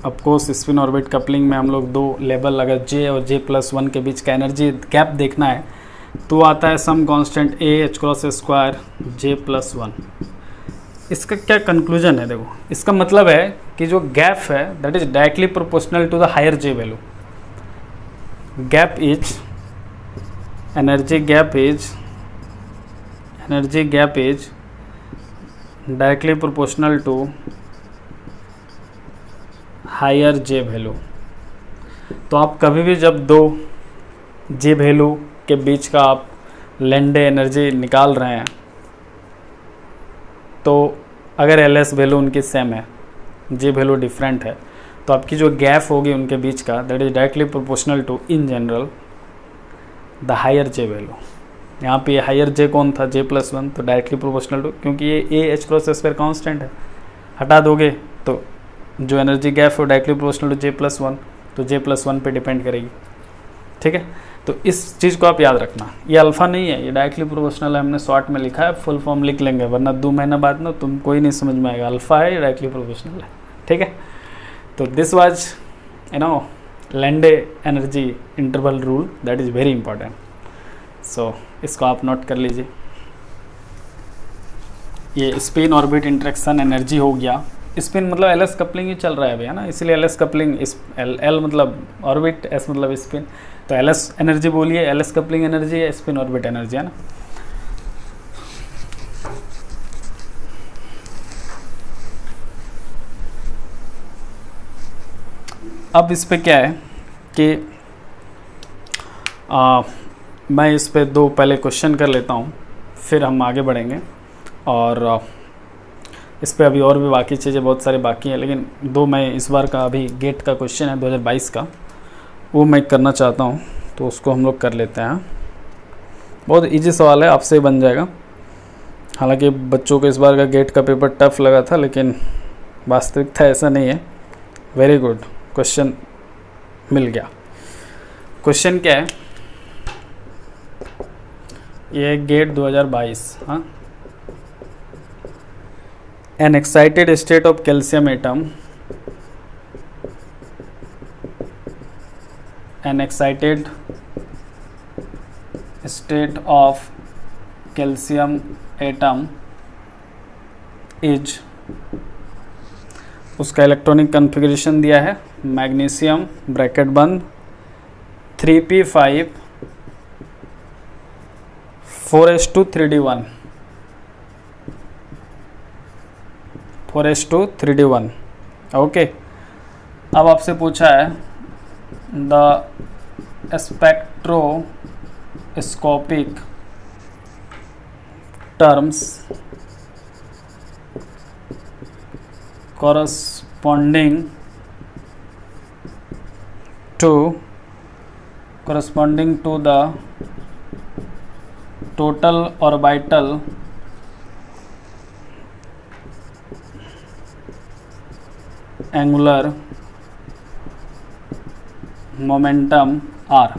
ऑफकोर्स स्पिन ऑर्बिट कपलिंग में हम लोग दो लेवल, अगर जे और J+1 के बीच का एनर्जी गैप देखना है तो आता है some constant A h×² J+1। इसका क्या कंक्लूजन है? देखो, इसका मतलब है कि जो गैप है that is directly proportional to the higher J value. Gap is energy gap is directly proportional to higher J value. तो आप कभी भी जब दो J वैल्यू के बीच का आप लैंडे एनर्जी निकाल रहे हैं तो अगर LS वैल्यू उनकी सेम है, J वैल्यू डिफरेंट है, तो आपकी जो गैप होगी उनके बीच का that is directly proportional to in general the higher J value. यहाँ पे हायर J कौन था? J+1, तो डायरेक्टली प्रोपोर्शनल टू, क्योंकि ये A h×² कांस्टेंट है, हटा दोगे तो जो एनर्जी गैप है डायरेक्टली प्रोपोर्शनल टू J+1, तो J+1 पे डिपेंड करेगी। ठीक है, तो इस चीज़ को आप याद रखना। ये अल्फ़ा नहीं है, ये डायरेक्टली प्रोपोर्शनल है, हमने शॉर्ट में लिखा है, फुल फॉर्म लिख लेंगे वरना 2 महीना बाद ना तुम कोई नहीं समझ में आएगा अल्फ़ा है डायरेक्टली प्रोपोर्शनल है। ठीक है, तो this was Lande energy interval rule, that is very important. So इसको आप नोट कर लीजिए। ये स्पिन ऑर्बिट इंटरेक्शन एनर्जी हो गया। स्पिन मतलब LS कपलिंग ही चल रहा है अभी, है ना, इसलिए LS कपलिंग, L मतलब ऑर्बिट, S मतलब स्पिन, तो LS एनर्जी बोलिए, LS कपलिंग एनर्जी है, स्पिन ऑर्बिट एनर्जी, है ना। अब इस पे क्या है कि मैं इस पे दो पहले क्वेश्चन कर लेता हूँ, फिर हम आगे बढ़ेंगे। और इस पे अभी और भी बाकी चीज़ें बहुत सारी बाकी हैं, लेकिन दो मैं इस बार का अभी गेट का क्वेश्चन है 2022 का, वो मैं करना चाहता हूँ, तो उसको हम लोग कर लेते हैं। बहुत इजी सवाल है, आपसे ही बन जाएगा। हालांकि बच्चों को इस बार का गेट का पेपर टफ लगा था, लेकिन वास्तविकता ऐसा नहीं है। वेरी गुड, क्वेश्चन मिल गया। क्वेश्चन क्या है? ये गेट 2022। हाँ, an excited state of calcium atom, an excited state of calcium atom is, उसका इलेक्ट्रॉनिक कन्फिग्रेशन दिया है मैग्नीशियम ब्रैकेट बंद 3p5 4s2 3d1। ओके, अब आपसे पूछा है the spectroscopic terms corresponding to the total orbital angular momentum r।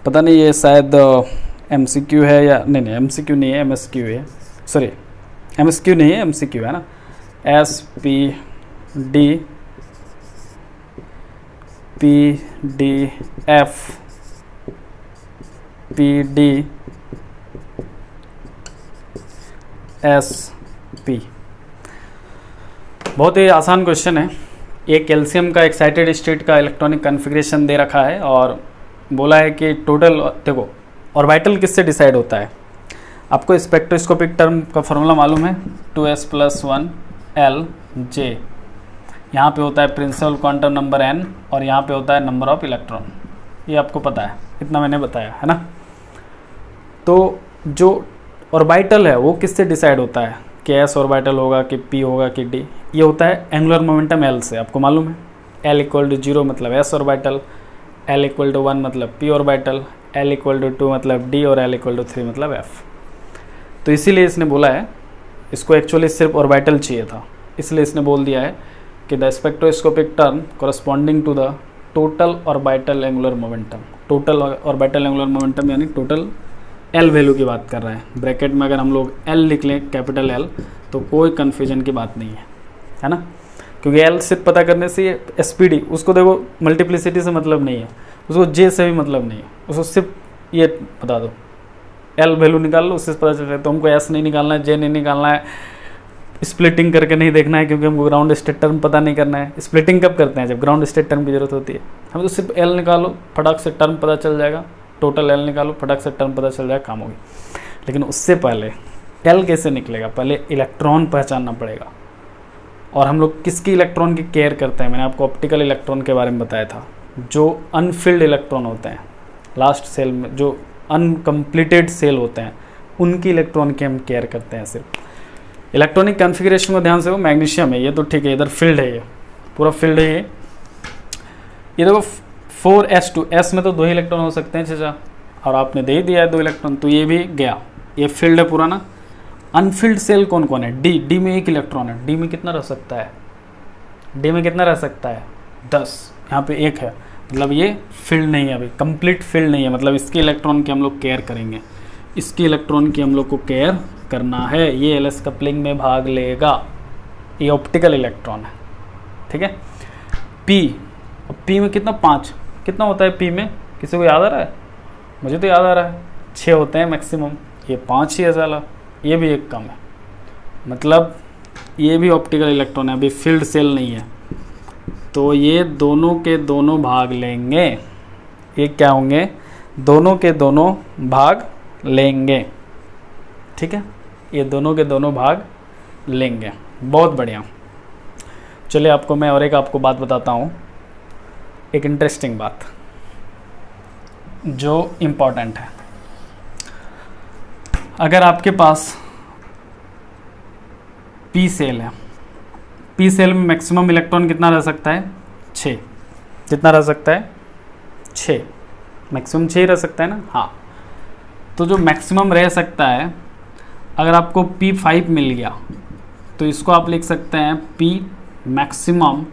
पता नहीं ये शायद MCQ है या नहीं, MCQ नहीं है, MSQ है, सॉरी MSQ नहीं है, MCQ है ना। SPD PDF PD SP। बहुत ही आसान क्वेश्चन है। एक कैल्शियम का एक्साइटेड स्टेट का इलेक्ट्रॉनिक कन्फिग्रेशन दे रखा है और बोला है कि टोटल, देखो ऑर्बिटल किससे डिसाइड होता है? आपको स्पेक्ट्रोस्कोपिक टर्म का फॉर्मूला मालूम है, 2s+1 LJ। यहाँ पे होता है प्रिंसिपल क्वांटम नंबर n और यहाँ पे होता है नंबर ऑफ इलेक्ट्रॉन। ये आपको पता है, इतना मैंने बताया है ना। तो जो ऑर्बिटल है वो किससे डिसाइड होता है कि S ऑर्बिटल होगा कि P होगा कि D? ये होता है एंगुलर मोमेंटम L से, आपको मालूम है। L = 0 मतलब S ऑर्बिटल, L = 1 मतलब P ऑर्बिटल, L = 2 मतलब D और L = 3 मतलब F। तो इसीलिए इसने बोला है, इसको एक्चुअली सिर्फ ऑर्बिटल चाहिए था, इसलिए इसने बोल दिया है कि the spectroscopic term corresponding to the total orbital angular momentum. Total orbital angular momentum यानी टोटल एल वैल्यू की बात कर रहे हैं। ब्रैकेट में अगर हम लोग एल लिख लें, कैपिटल एल, तो कोई कन्फ्यूजन की बात नहीं है ना, क्योंकि एल सिर्फ पता करने से एसपीडी, उसको देखो मल्टीप्लिसिटी से मतलब नहीं है, उसको जे से भी मतलब नहीं है, उसको सिर्फ ये बता दो, एल वैल्यू निकाल लो, उससे पता चल रहा है। तो हमको एस नहीं निकालना है, जे नहीं निकालना है, स्प्लिटिंग करके नहीं देखना है, क्योंकि हमको ग्राउंड स्टेट टर्म पता नहीं करना है। स्प्लिटिंग कब करते हैं? जब ग्राउंड स्टेट टर्म की जरूरत होती है। हम तो सिर्फ एल निकालो, फटाक से टर्म पता चल जाएगा, टोटल एल निकालो, फटाक से टर्म पता चल जाएगा, काम होगी। लेकिन उससे पहले एल कैसे निकलेगा? पहले इलेक्ट्रॉन पहचानना पड़ेगा। और हम लोग किसकी इलेक्ट्रॉन की केयर करते हैं? मैंने आपको ऑप्टिकल इलेक्ट्रॉन के बारे में बताया था। जो अनफिल्ड इलेक्ट्रॉन होते हैं लास्ट सेल में, जो अनकम्प्लीटेड सेल होते हैं, उनकी इलेक्ट्रॉन की हम केयर करते हैं सिर्फ। इलेक्ट्रॉनिक कॉन्फ़िगरेशन को ध्यान से, वो मैग्नीशियम है ये, तो ठीक है, इधर फील्ड है, ये पूरा फील्ड है ये देखो 4s2, s में तो 2 ही इलेक्ट्रॉन हो सकते हैं चाचा, और आपने दे ही दिया है 2 इलेक्ट्रॉन, तो ये भी गया, ये फील्ड है पूरा ना। अनफिल्ड सेल कौन कौन है? डी में 1 इलेक्ट्रॉन है। डी में कितना रह सकता है? डी में कितना रह सकता है? 10। यहाँ पे 1 है, मतलब ये फील्ड नहीं है, अभी कंप्लीट फील्ड नहीं है, मतलब इसके इलेक्ट्रॉन की हम लोग केयर करेंगे, इसकी इलेक्ट्रॉन की हम लोग को केयर करना है। ये एलएस कपलिंग में भाग लेगा, ये ऑप्टिकल इलेक्ट्रॉन है, ठीक है। पी में कितना? 5। कितना होता है पी में? किसी को याद आ रहा है? मुझे तो याद आ रहा है 6 होते हैं मैक्सिमम, ये 5 ही है साला, ये भी एक कम है, मतलब ये भी ऑप्टिकल इलेक्ट्रॉन है, अभी फील्ड सेल नहीं है। तो ये दोनों के दोनों भाग लेंगे, ये क्या होंगे? दोनों के दोनों भाग लेंगे, ठीक है, ये दोनों के दोनों भाग लेंगे। बहुत बढ़िया। चलिए आपको मैं और एक आपको बात बताता हूँ, एक इंटरेस्टिंग बात जो इम्पोर्टेंट है। अगर आपके पास पी सेल है, पी सेल में मैक्सिमम इलेक्ट्रॉन कितना रह सकता है? 6। कितना रह सकता है? 6। मैक्सिमम 6 रह सकता है ना? हाँ। तो जो मैक्सिमम रह सकता है, अगर आपको P5 मिल गया तो इसको आप लिख सकते हैं P मैक्सिमम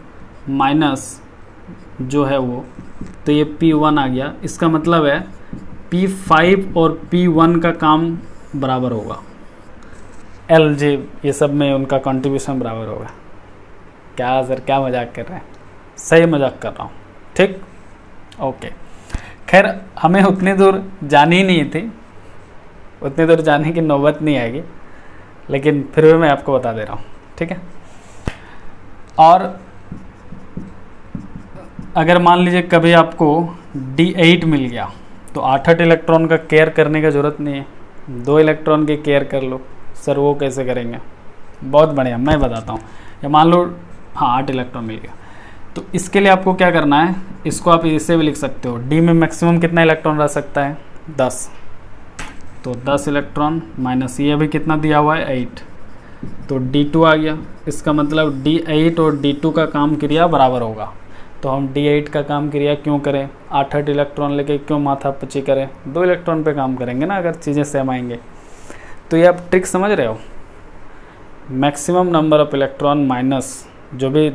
माइनस जो है वो, तो ये P1 आ गया। इसका मतलब है P5 और P1 का काम बराबर होगा, LJ ये सब में उनका कंट्रीब्यूशन बराबर होगा। क्या सर, क्या मजाक कर रहे हैं? सही मजाक कर रहा हूँ, ठीक, ओके। खैर हमें उतनी दूर जानी ही नहीं थी, उतनी दूर जाने की नौबत नहीं आएगी, लेकिन फिर भी मैं आपको बता दे रहा हूँ, ठीक है। और अगर मान लीजिए कभी आपको D8 मिल गया तो 8 इलेक्ट्रॉन का केयर करने की ज़रूरत नहीं है, 2 इलेक्ट्रॉन की केयर कर लो। सर वो कैसे करेंगे? बहुत बढ़िया, मैं बताता हूँ। या मान लो हाँ 8 इलेक्ट्रॉन मिल गया, तो इसके लिए आपको क्या करना है? इसको आप इसे भी लिख सकते हो, डी में मैक्सिमम कितना इलेक्ट्रॉन रह सकता है? 10। तो 10 इलेक्ट्रॉन माइनस ये अभी कितना दिया हुआ है? 8, तो D2 आ गया। इसका मतलब D8 और D2 का काम क्रिया बराबर होगा। तो हम D8 का काम क्रिया क्यों करें? 8 इलेक्ट्रॉन लेके क्यों माथा पची करें? 2 इलेक्ट्रॉन पे काम करेंगे ना, अगर चीज़ें सेम आएंगे। तो ये आप ट्रिक समझ रहे हो? Maximum number of electron minus जो भी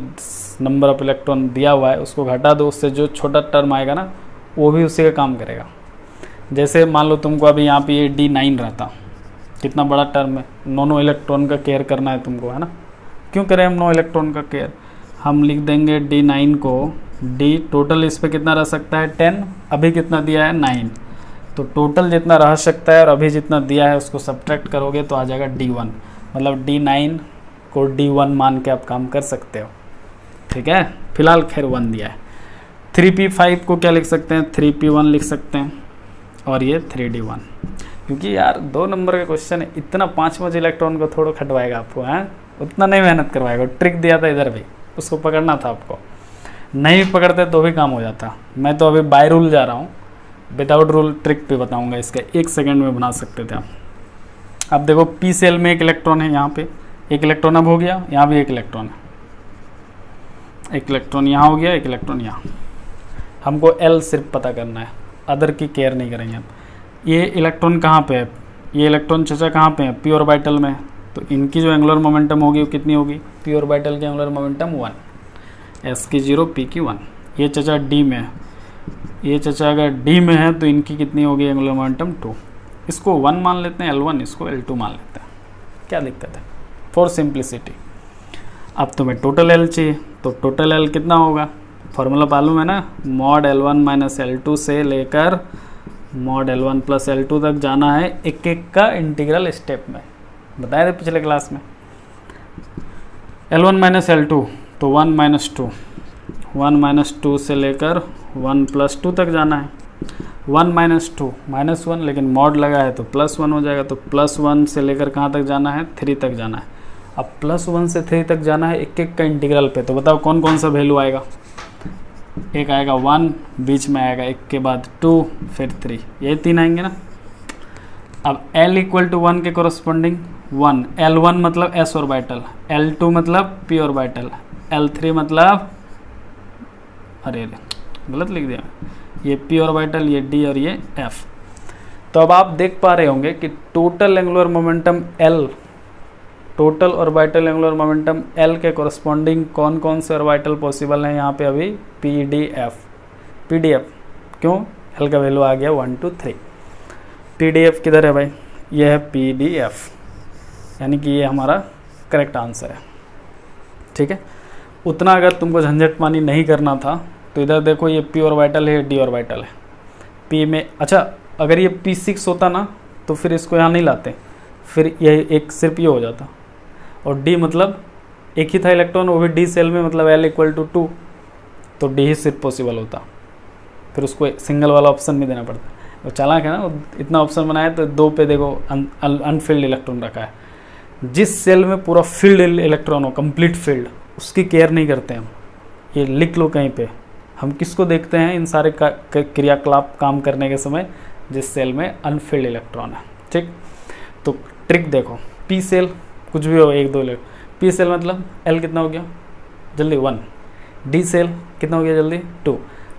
नंबर ऑफ इलेक्ट्रॉन दिया हुआ है उसको घटा दो, उससे जो छोटा टर्म आएगा ना वो भी उसी का काम करेगा। जैसे मान लो तुमको अभी यहाँ पे ये D9 रहता, कितना बड़ा टर्म है, 9 इलेक्ट्रॉन का केयर करना है तुमको, है ना। क्यों करें हम 9 इलेक्ट्रॉन का केयर? हम लिख देंगे D9 को D, टोटल इस पर कितना रह सकता है? 10। अभी कितना दिया है? 9। तो टोटल जितना रह सकता है और अभी जितना दिया है उसको सब्ट्रैक्ट करोगे तो आ जाएगा D1। मतलब D9 को D1 मान के आप काम कर सकते हो, ठीक है। फिलहाल खैर 1 दिया है। 3P5 को क्या लिख सकते हैं? 3P1 लिख सकते हैं, और ये 3D1। क्योंकि यार 2 नंबर का क्वेश्चन है, इतना 5 इलेक्ट्रॉन को थोड़ा खटवाएगा आपको, हैं उतना नहीं मेहनत करवाएगा। ट्रिक दिया था इधर भी, उसको पकड़ना था आपको, नहीं पकड़ते तो भी काम हो जाता। मैं तो अभी बाय रूल जा रहा हूँ, विदाउट रूल ट्रिक पे बताऊँगा इसका, 1 सेकेंड में बना सकते थे आप। अब देखो पी सेल में 1 इलेक्ट्रॉन है, यहाँ पे 1 इलेक्ट्रॉन अब हो गया, यहाँ भी 1 इलेक्ट्रॉन है, 1 इलेक्ट्रॉन यहाँ हो गया, 1 इलेक्ट्रॉन यहाँ। हमको एल सिर्फ पता करना है, अदर की केयर नहीं करेंगे हम। ये इलेक्ट्रॉन कहाँ पे है? ये इलेक्ट्रॉन चचा कहाँ पे है? पी ऑर्बिटल में। तो इनकी जो एंगुलर मोमेंटम होगी वो कितनी होगी? पी ऑर्बिटल की एंगुलर मोमेंटम 1, एस की 0, पी की 1। ये चचा डी में है, ये चचा अगर डी में है तो इनकी कितनी होगी एंगुलर मोमेंटम? 2। इसको 1 मान लेते हैं L1, इसको L2 मान लेते हैं, क्या दिक्कत है, फॉर सिंप्लिसिटी। अब तुम्हें टोटल L चाहिए, तो टोटल L कितना होगा, फॉर्मूला मालूम है ना, मॉड L1 माइनस L2 से लेकर मॉड L1 प्लस L2 तक जाना है एक एक का इंटीग्रल स्टेप में, बताए थे पिछले क्लास में। L1 माइनस L2 तो 1 माइनस 2, 1 माइनस 2 से लेकर 1 प्लस 2 तक जाना है। 1 माइनस 2 माइनस 1, लेकिन मॉड लगा है तो प्लस 1 हो जाएगा, तो प्लस 1 से लेकर कहाँ तक जाना है, 3 तक जाना है। अब प्लस 1 से 3 तक जाना है एक एक का इंटीग्रल पे, तो बताओ कौन कौन सा वैल्यू आएगा, एक आएगा 1, बीच में आएगा 1 के बाद 2, फिर 3, ये 3 आएंगे ना। अब L इक्वल टू 1 के कोरस्पॉन्डिंग 1, L1 मतलब s ऑर्बिटल, L2 मतलब p ऑर्बिटल, L3 मतलब, अरे गलत लिख दिया, ये p ऑर्बिटल, ये d और ये f। तो अब आप देख पा रहे होंगे कि total angular momentum L, total orbital angular momentum L के कोरस्पॉन्डिंग कौन कौन से ऑर्बिटल पॉसिबल हैं यहाँ पे अभी, PDF, क्यों, L का वैल्यू आ गया 1 2 3। PDF किधर है भाई, ये है PDF, यानी कि ये हमारा करेक्ट आंसर है। ठीक है, उतना अगर तुमको झंझट पानी नहीं करना था तो इधर देखो, ये p ऑर्बिटल है, d ऑर्बिटल है, p में, अच्छा अगर ये p6 होता ना तो फिर इसको यहाँ नहीं लाते, फिर ये एक सिर्फ ये हो जाता, और d मतलब एक ही था इलेक्ट्रॉन, वो भी d सेल में, मतलब L इक्वल टू 2, तो d ही सिर्फ पॉसिबल होता, फिर उसको सिंगल वाला ऑप्शन भी देना पड़ता। वो चालाक है ना, वो इतना ऑप्शन बनाया तो 2 पे देखो अनफिल्ड इलेक्ट्रॉन रखा है। जिस सेल में पूरा फील्ड इलेक्ट्रॉन हो, कंप्लीट फील्ड, उसकी केयर नहीं करते हम, ये लिख लो कहीं पे। हम किसको देखते हैं इन सारे क्रियाकलाप काम करने के समय, जिस सेल में अनफिल्ड इलेक्ट्रॉन है। ठीक, तो ट्रिक देखो, पी सेल कुछ भी हो, 1 2 पी सेल मतलब L कितना हो गया जल्दी 1, डी सेल कितना हो गया जल्दी 2,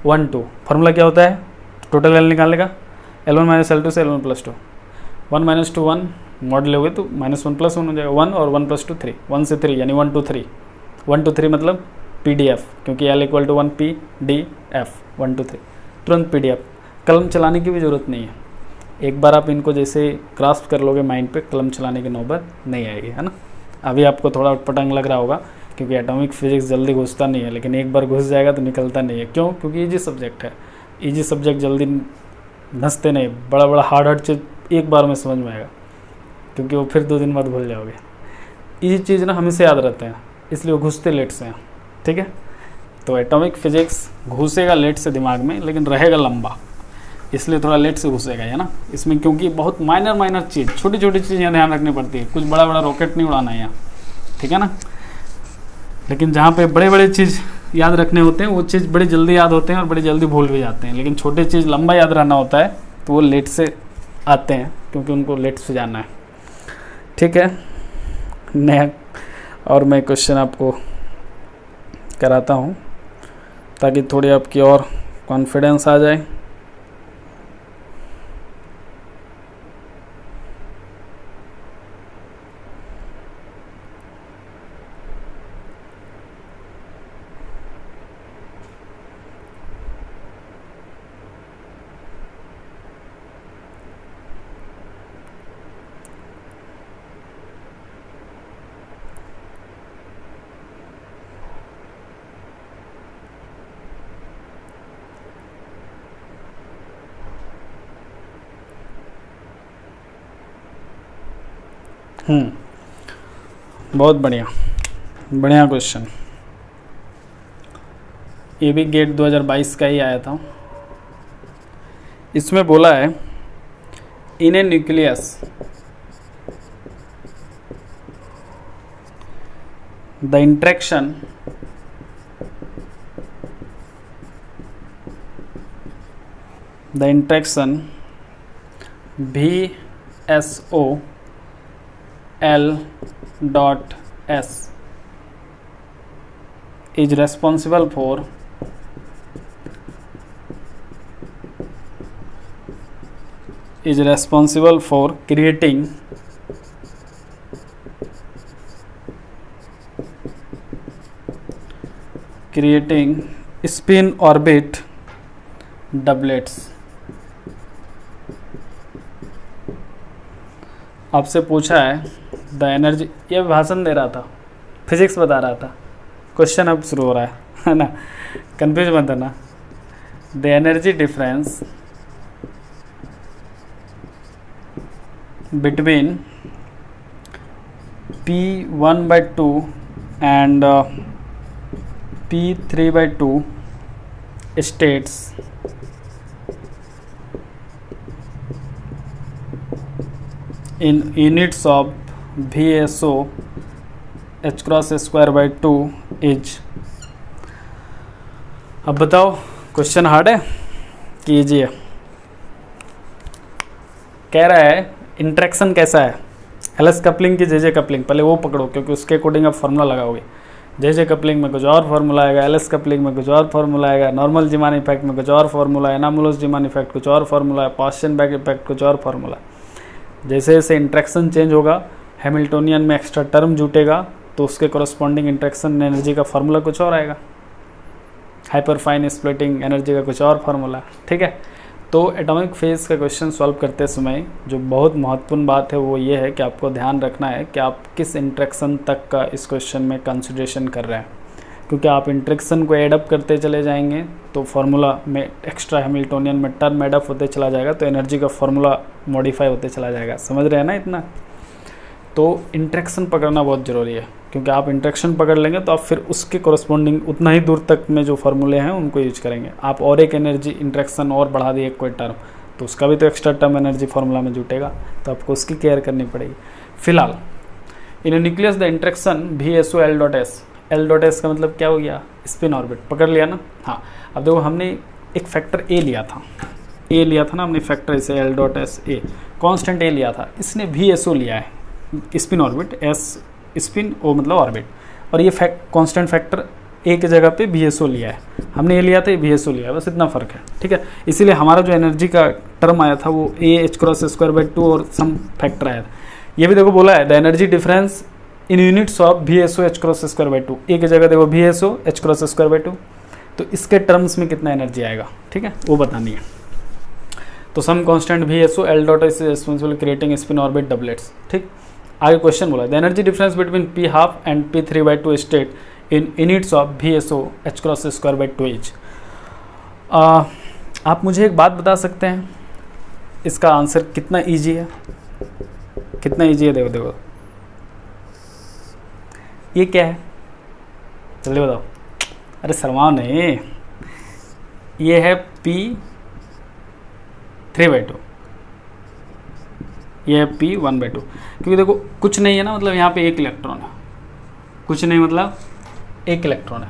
1 2। फार्मूला क्या होता है, टोटल L निकालने का, L1 माइनस L2 से L1 प्लस 2, 1 माइनस 2 1, मॉड लोगे तो माइनस 1 प्लस 1 हो जाएगा, 1 और 1 प्लस 2 3, 1 से 3 यानी 1 2 3, 1 2 3 मतलब PDF, क्योंकि L इक्वल टू 1 PDF 1 2 3, तुरंत PDF। कलम चलाने की भी ज़रूरत नहीं है, एक बार आप इनको जैसे ग्रास्प कर लोगे माइंड पे, कलम चलाने की नौबत नहीं आएगी, है ना। अभी आपको थोड़ा उटपटांग लग रहा होगा क्योंकि एटॉमिक फिजिक्स जल्दी घुसता नहीं है, लेकिन एक बार घुस जाएगा तो निकलता नहीं है। क्यों, क्योंकि ईजी सब्जेक्ट है, ईजी सब्जेक्ट जल्दी धंसते नहीं, बड़ा बड़ा हार्ड चीज़ एक बार में समझ में आएगा, क्योंकि वो फिर 2 दिन बाद भूल जाओगे। ईजी चीज़ ना हमेशा याद रहते हैं, इसलिए वो घुसते लेट से हैं। ठीक है, तो एटॉमिक फिजिक्स घुसेगा लेट से दिमाग में, लेकिन रहेगा लंबा, इसलिए थोड़ा लेट से घुसेगा, है ना इसमें, क्योंकि बहुत माइनर चीज़, छोटी छोटी चीज़ें ध्यान रखनी पड़ती है, कुछ बड़ा बड़ा रॉकेट नहीं उड़ाना है यहाँ, ठीक है ना। लेकिन जहाँ पे बड़े बड़े चीज़ याद रखने होते हैं, वो चीज़ बड़ी जल्दी याद होते हैं और बड़ी जल्दी भूल भी जाते हैं, लेकिन छोटे चीज़ लंबा याद रहना होता है तो वो लेट से आते हैं, क्योंकि उनको लेट से जाना है। ठीक है, नया और मैं क्वेश्चन आपको कराता हूँ ताकि थोड़ी आपकी और कॉन्फिडेंस आ जाए। बहुत बढ़िया क्वेश्चन, ये भी गेट 2022 का ही आया था। इसमें बोला है, in a nucleus the interaction VSO L dot S is responsible for creating spin orbit doublets. आपसे पूछा है द एनर्जी, ये भाषण दे रहा था, फिजिक्स बता रहा था, क्वेश्चन अब शुरू हो रहा है ना, कंफ्यूज मत होना। The energy difference between P1/2 and P3/2 states in units of VSO h cross square by 2 is। अब बताओ क्वेश्चन हार्ड है कि इजी है? कह रहा है इंट्रैक्शन कैसा है, एलएस कपलिंग की जे कपलिंग, पहले वो पकड़ो क्योंकि उसके अकॉर्डिंग आप फार्मूला लगाओगे। जे कपलिंग में कुछ और फार्मूला आएगा, एलएस कपलिंग में कुछ और फार्मूला आएगा, नॉर्मल जीमान इफेक्ट में कुछ और फार्मूला है, एनामुलस जीमान इफेक्ट कुछ और फार्मूला है, पॉस्चन बैक इफेक्ट कुछ और फार्मूला। जैसे जैसे इंट्रैक्शन चेंज होगा, हैमिल्टोनियन में एक्स्ट्रा टर्म जुटेगा तो उसके कोरस्पॉन्डिंग इंट्रैक्शन एनर्जी का फार्मूला कुछ और आएगा, हाइपर फाइन स्प्लिटिंग एनर्जी का कुछ और फार्मूला। ठीक है, तो एटॉमिक फेज का क्वेश्चन सॉल्व करते समय जो बहुत महत्वपूर्ण बात है वो ये है कि आपको ध्यान रखना है कि आप किस इंट्रैक्शन तक का इस क्वेश्चन में कंसिडरेशन कर रहे हैं, क्योंकि आप इंट्रैक्शन को एडअप करते चले जाएंगे तो फार्मूला में एक्स्ट्रा हैमिल्टोनियन में टर्म एडअप होते चला जाएगा तो एनर्जी का फार्मूला मॉडिफाई होते चला जाएगा। समझ रहे हैं ना इतना? तो इंट्रैक्शन पकड़ना बहुत ज़रूरी है, क्योंकि आप इंट्रैक्शन पकड़ लेंगे तो आप फिर उसके कोरस्पॉन्डिंग उतना ही दूर तक में जो फार्मूले हैं उनको यूज करेंगे। आप और एक एनर्जी इंट्रैक्शन और बढ़ा दिए कोई टर्म तो उसका भी तो एक्स्ट्रा टर्म एनर्जी फार्मूला में जुटेगा, तो आपको उसकी केयर करनी पड़ेगी। फिलहाल इन nucleus the interaction VSO L.S, L.S का मतलब क्या हो गया? Spin orbit. पकड़ लिया ना? हाँ, अब देखो हमने एक फैक्टर ए लिया था, ए लिया था ना हमने फैक्टर, इसे L.S ए कॉन्स्टेंट ए लिया था, इसने VSO लिया है स्पिन ऑर्बिट, एस स्पिन ओ मतलब ऑर्बिट, और ये कांस्टेंट फैक्टर ए की जगह पे VSO लिया है, हमने ये लिया था, ये VSO लिया है, बस इतना फ़र्क है। ठीक है, इसीलिए हमारा जो एनर्जी का टर्म आया था वो A(h×2/2 और सम फैक्टर आया था। ये भी देखो बोला है the energy difference in units of VSO h×2/2, ए की जगह देखो VSO h×2/2, तो इसके टर्म्स में कितना एनर्जी आएगा, ठीक है, वो बतानी है। तो some constant VSO L.S is responsible creating spin orbit doublets. ठीक, आगे क्वेश्चन बोला the energy difference between P12 and P3/2 state in units of VSO h×2/2 is. आप मुझे एक बात बता सकते हैं इसका आंसर कितना इजी है? कितना इजी है? देखो देखो ये क्या है, जल्दी बताओ। अरे शर्माओ नहीं, ये है P3/2, ये है P1/2, क्योंकि देखो कुछ नहीं है ना, मतलब यहाँ पे एक इलेक्ट्रॉन है, कुछ नहीं मतलब एक इलेक्ट्रॉन है,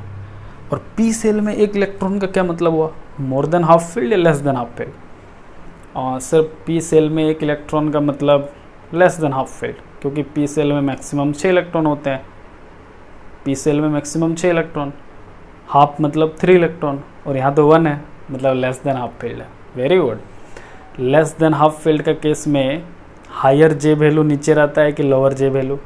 और P सेल में एक इलेक्ट्रॉन का क्या मतलब हुआ? मोर देन हाफ फील्ड या लेस देन हाफ फील्ड? और सिर्फ P सेल में एक इलेक्ट्रॉन का मतलब लेस देन हाफ फील्ड, क्योंकि P सेल में मैक्सिमम 6 इलेक्ट्रॉन होते हैं, P सेल में मैक्सिमम 6 इलेक्ट्रॉन, हाफ मतलब 3 इलेक्ट्रॉन, और यहाँ तो 1 है, मतलब लेस देन हाफ फील्ड है। Very good. Less than half field का केस में हायर जे वैल्यू नीचे रहता है कि लोअर जे वैल्यू?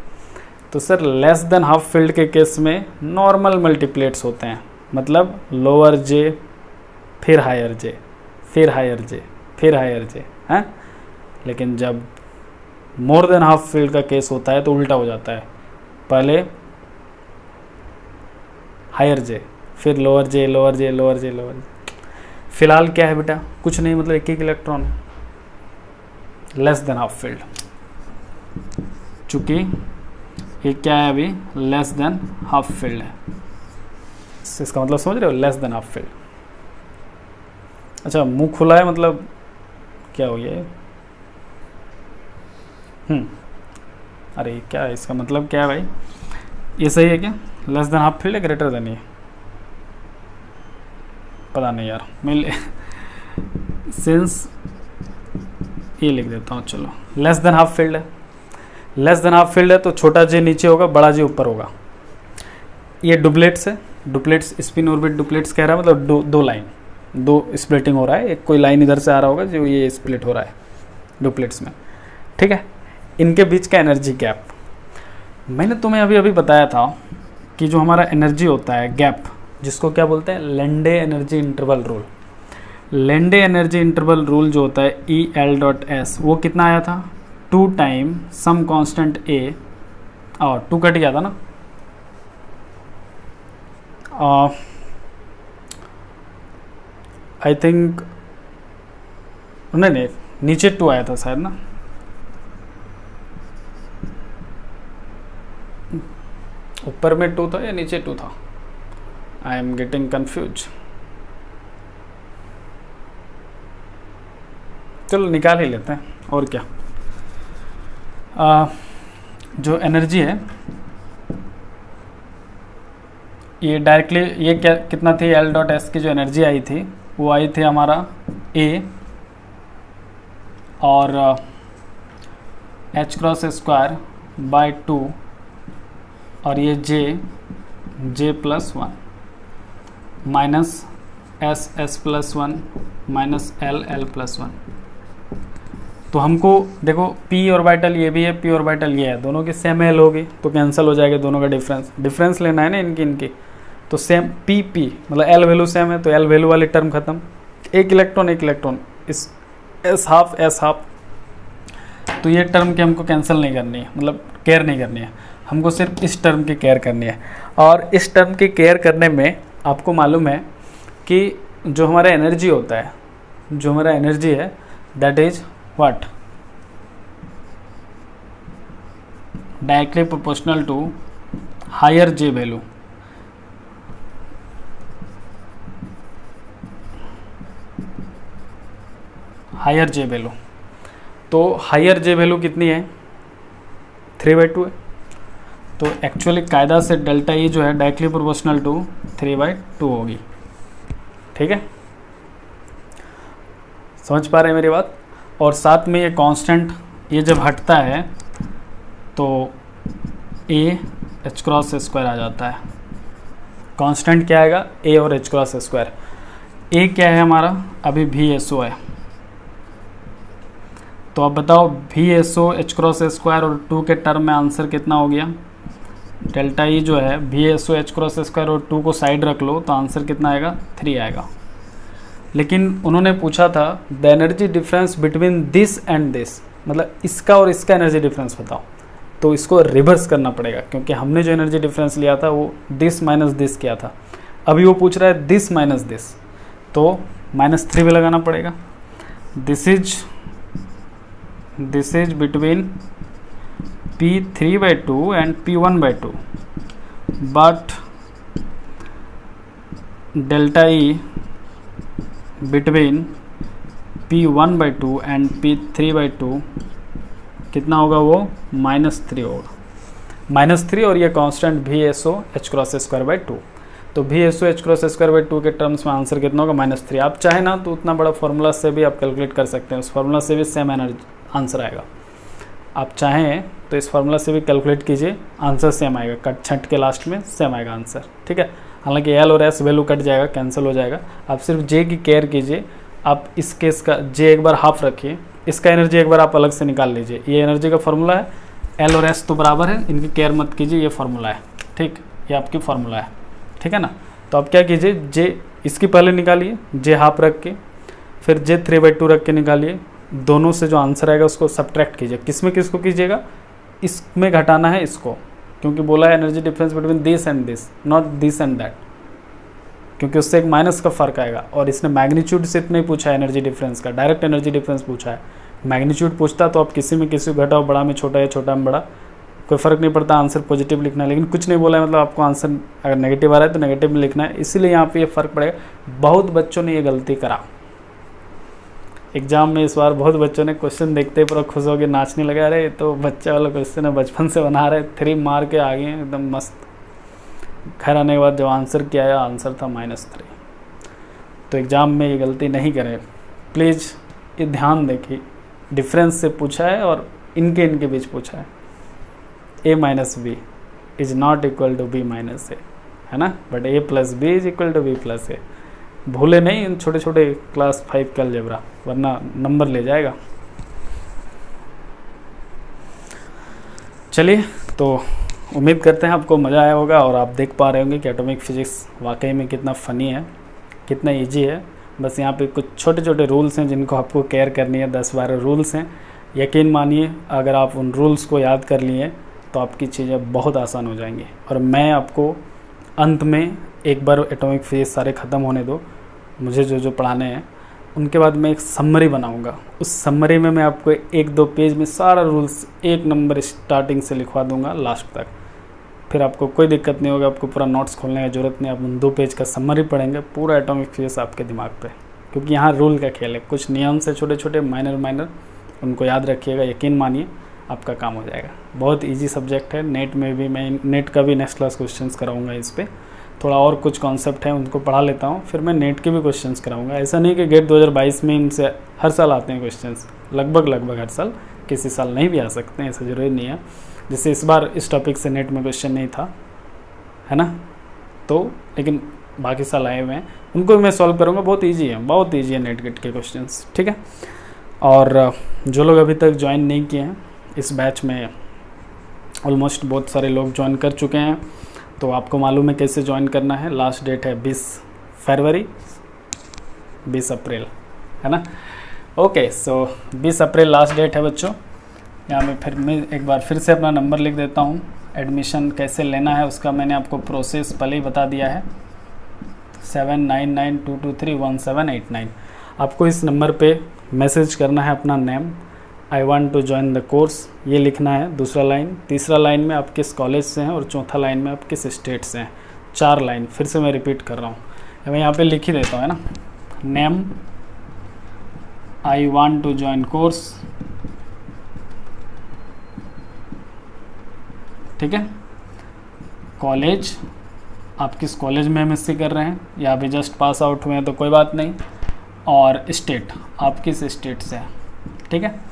तो sir less than half field के केस में नॉर्मल मल्टीप्लेट्स होते हैं, मतलब लोअर जे फिर हायर जे फिर हायर जे फिर हायर जे हैं। लेकिन जब मोर देन हाफ फील्ड का केस होता है तो उल्टा हो जाता है, पहले हायर जे फिर लोअर जे लोअर जे लोअर जे लोअर जे। फिलहाल क्या है बेटा? कुछ नहीं, मतलब एक इलेक्ट्रॉन है, लेस देन हाफ फील्ड, चूंकि ये क्या है अभी लेस देन हाफ फील्ड है, इसका मतलब समझ रहे हो? Less than half field. अच्छा, मुंह खुला है मतलब क्या हो गया? अरे क्या है इसका मतलब? क्या है भाई, ये सही है क्या? लेस देन हाफ फील्ड है ग्रेटर देन? ये पता नहीं यार, मैं सिंस ये लिख देता हूँ। चलो, लेस देन हाफ फील्ड है, लेस देन हाफ फील्ड है तो छोटा जे नीचे होगा, बड़ा जे ऊपर होगा। ये डुप्लेट्स है, डुप्लेट्स स्पिन ऑर्बिट डुप्लेट्स कह रहा है, मतलब दो लाइन, दो स्प्लिटिंग हो रहा है, एक कोई लाइन इधर से आ रहा होगा जो ये स्प्लिट हो रहा है डुप्लेट्स में। ठीक है, इनके बीच का एनर्जी गैप मैंने तुम्हें अभी अभी बताया था कि जो हमारा एनर्जी होता है गैप, जिसको क्या बोलते हैं? Lende energy interval rule. Lende energy interval rule जो होता है EL.S, वो कितना आया था? 2 टाइम सम कांस्टेंट ए, और 2 कट गया था ना, आई थिंक नहीं नीचे 2 आया था शायद ना, ऊपर में 2 था या नीचे 2 था, आई एम गेटिंग कंफ्यूज। चलो निकाल ही लेते हैं और क्या। जो एनर्जी है ये डायरेक्टली, ये क्या कितना थी, एल डॉट एस की जो एनर्जी आई थी वो आई थी हमारा ए और एच क्रॉस स्क्वायर बाय 2 और ये J plus 1 minus S plus 1 minus L plus 1। तो हमको देखो पी ऑर्बिटल ये भी है, पी ऑर्बिटल ये है, दोनों की सेम एल होगी तो कैंसिल हो जाएगा, दोनों का डिफरेंस लेना है ना इनकी। तो सेम पी मतलब एल वैल्यू सेम है तो एल वैल्यू वाली टर्म खत्म, एक इलेक्ट्रॉन इस एस हाफ, तो ये टर्म की हमको कैंसिल नहीं करनी है, मतलब केयर नहीं करनी है, हमको सिर्फ इस टर्म की केयर करनी है। और इस टर्म की केयर करने में आपको मालूम है कि जो हमारा एनर्जी होता है, जो हमारा एनर्जी है that is what, directly proportional to higher J value. Higher J value, तो हायर जे वैल्यू कितनी है, 3/2 है। तो एक्चुअली कायदा से डेल्टा ई जो है डायरेक्टली प्रोपोर्शनल टू 3/2 होगी। ठीक है, समझ पा रहे हैं मेरी बात। और साथ में ये कांस्टेंट, ये जब हटता है तो ए एच क्रॉस स्क्वायर आ जाता है। कांस्टेंट क्या आएगा, ए और एच क्रॉस स्क्वायर। ए क्या है हमारा, अभी वी एस ओ है, तो अब बताओ V S O H cross square और 2 के टर्म में आंसर कितना हो गया, डेल्टा ई जो है V S O H cross square और 2 को साइड रख लो तो आंसर कितना आएगा, 3 आएगा। लेकिन उन्होंने पूछा था the energy difference between this and this, मतलब इसका और इसका एनर्जी डिफरेंस बताओ। तो इसको रिवर्स करना पड़ेगा क्योंकि हमने जो एनर्जी डिफरेंस लिया था वो दिस माइनस दिस किया था, अभी वो पूछ रहा है दिस माइनस दिस, तो -3 भी लगाना पड़ेगा। This is between P3/2 and P1/2, but delta E between P1/2 and P3/2 कितना होगा, वो -3 होगा, -3। और ये constant VSO h cross square by 2, तो VSO h cross square by 2 के टर्म्स में आंसर कितना होगा, -3। आप चाहे ना तो उतना बड़ा फॉर्मूला से भी आप कैलकुलेट कर सकते हैं, उस फार्मूला से भी सेम आंसर आएगा। आप चाहें तो इस फार्मूला से भी कैलकुलेट कीजिए, आंसर सेम आएगा, कट छट के लास्ट में सेम आएगा आंसर। ठीक है, हालांकि एल और एस वैल्यू कट जाएगा, कैंसिल हो जाएगा। आप सिर्फ जे की केयर कीजिए, आप इस केस का जे एक बार हाफ रखिए, इसका एनर्जी एक बार आप अलग से निकाल लीजिए। ये एनर्जी का फॉर्मूला है, एल और एस तो बराबर है, इनकी केयर मत कीजिए, ये फार्मूला है। ठीक, ये आपकी फार्मूला है, ठीक है ना। तो आप क्या कीजिए, जे इसकी पहले निकालिए, जे हाफ रख के, फिर जे 3/2 रख के निकालिए, दोनों से जो आंसर आएगा उसको सब्ट्रैक्ट कीजिए। किसमें किसको कीजिएगा, इसमें घटाना है इसको, क्योंकि बोला है energy difference between this and this, not this and that, क्योंकि उससे एक माइनस का फर्क आएगा। और इसने मैग्नीट्यूड से इतना ही पूछा है एनर्जी डिफरेंस का, डायरेक्ट एनर्जी डिफरेंस पूछा है। मैग्नीट्यूड पूछता तो आप किसी में किसी को घटाओ, बड़ा में छोटा या छोटा में बड़ा, कोई फ़र्क नहीं पड़ता, आंसर पॉजिटिव लिखना है। लेकिन कुछ नहीं बोला है, मतलब आपको आंसर अगर नेगेटिव आ रहा है तो नेगेटिव में लिखना है, इसीलिए यहाँ पे ये फ़र्क पड़ेगा। बहुत बच्चों ने ये गलती करा एग्जाम में इस बार, बहुत बच्चों ने क्वेश्चन देखते ही पूरा खुश हो गए, नाचने लगा, अरे तो बच्चा वाला क्वेश्चन है, बचपन से बना रहे, 3 मार के आ गए एकदम मस्त। घर आने के बाद जब आंसर किया आया, आंसर था -3। तो एग्ज़ाम में ये गलती नहीं करें प्लीज़, ये ध्यान देखिए, डिफरेंस से पूछा है और इनके बीच पूछा है। a minus B is not equal to b minus A, है ना, but a plus B is equal to b plus A. भूले नहीं इन छोटे छोटे क्लास 5 का अलजेब्रा, वरना नंबर ले जाएगा। चलिए, तो उम्मीद करते हैं आपको मज़ा आया होगा और आप देख पा रहे होंगे कि एटॉमिक फिजिक्स वाकई में कितना फ़नी है, कितना इजी है। बस यहाँ पे कुछ छोटे छोटे रूल्स हैं जिनको आपको केयर करनी है, 10-12 रूल्स हैं यकीन मानिए अगर आप उन रूल्स को याद कर लिए तो आपकी चीज़ें बहुत आसान हो जाएंगी। और मैं आपको अंत में एक बार एटॉमिक फिजिक्स सारे ख़त्म होने दो, मुझे जो जो पढ़ाने हैं, उनके बाद मैं एक समरी बनाऊंगा। उस समरी में मैं आपको 1-2 पेज में सारा रूल्स एक नंबर स्टार्टिंग से लिखवा दूंगा लास्ट तक। फिर आपको कोई दिक्कत नहीं होगा, आपको पूरा नोट्स खोलने की ज़रूरत नहीं। आप उन 2 पेज का समरी पढ़ेंगे, पूरा एटॉमिक फिजिक्स आपके दिमाग पे, क्योंकि यहाँ रूल का खेल है। कुछ नियम से छोटे छोटे माइनर उनको याद रखिएगा, यकीन मानिए आपका काम हो जाएगा। बहुत इजी सब्जेक्ट है। नेट में भी मैं नेट का भी नेक्स्ट क्लास क्वेश्चंस कराऊंगा। इस पर थोड़ा और कुछ कॉन्सेप्ट है उनको पढ़ा लेता हूँ, फिर मैं नेट के भी क्वेश्चंस कराऊंगा। ऐसा नहीं कि गेट 2022 में इनसे हर साल आते हैं क्वेश्चंस, लगभग हर साल, किसी साल नहीं भी आ सकते हैं, ऐसा ज़रूरी नहीं है। जैसे इस बार इस टॉपिक से नेट में क्वेश्चन नहीं था, है ना, तो लेकिन बाकी साल आए हुए हैं, उनको मैं सॉल्व करूँगा। बहुत ईजी है नेट गेट के क्वेश्चंस, ठीक है। और जो लोग अभी तक ज्वाइन नहीं किए हैं इस बैच में, ऑलमोस्ट बहुत सारे लोग ज्वाइन कर चुके हैं, तो आपको मालूम है कैसे ज्वाइन करना है। लास्ट डेट है 20 फरवरी, 20 अप्रैल, है ना। ओके, सो 20 अप्रैल लास्ट डेट है बच्चों। यहाँ मैं एक बार फिर से अपना नंबर लिख देता हूँ। एडमिशन कैसे लेना है उसका मैंने आपको प्रोसेस पहले ही बता दिया है, 7992231789। आपको इस नंबर पे मैसेज करना है अपना name, I want to join the course, ये लिखना है। दूसरा लाइन, तीसरा लाइन में आप किस कॉलेज से हैं, और चौथा लाइन में आप किस स्टेट से हैं। 4 लाइन फिर से मैं रिपीट कर रहा हूँ, मैं यहाँ पे लिख ही देता हूँ, है ना। Name, I want to join course, ठीक है। कॉलेज, आप किस कॉलेज में एमएससी कर रहे हैं, या अभी जस्ट पास आउट हुए हैं तो कोई बात नहीं। और स्टेट, आप किस स्टेट से हैं, ठीक है।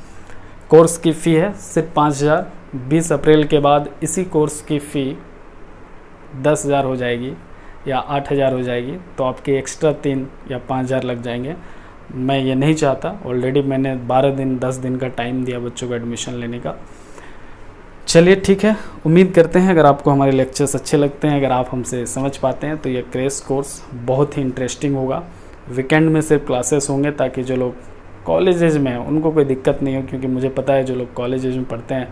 कोर्स की फ़ी है सिर्फ 5000। 20 अप्रैल के बाद इसी कोर्स की फ़ी 10,000 हो जाएगी या 8,000 हो जाएगी, तो आपके एक्स्ट्रा 3 या 5,000 लग जाएंगे। मैं ये नहीं चाहता, ऑलरेडी मैंने 10 दिन का टाइम दिया बच्चों को एडमिशन लेने का। चलिए ठीक है, उम्मीद करते हैं अगर आपको हमारे लेक्चर्स अच्छे लगते हैं, अगर आप हमसे समझ पाते हैं, तो ये क्रैश कोर्स बहुत ही इंटरेस्टिंग होगा। वीकेंड में सिर्फ क्लासेस होंगे ताकि जो लोग कॉलेजेज में हैं उनको कोई दिक्कत नहीं हो, क्योंकि मुझे पता है जो लोग कॉलेजेज में पढ़ते हैं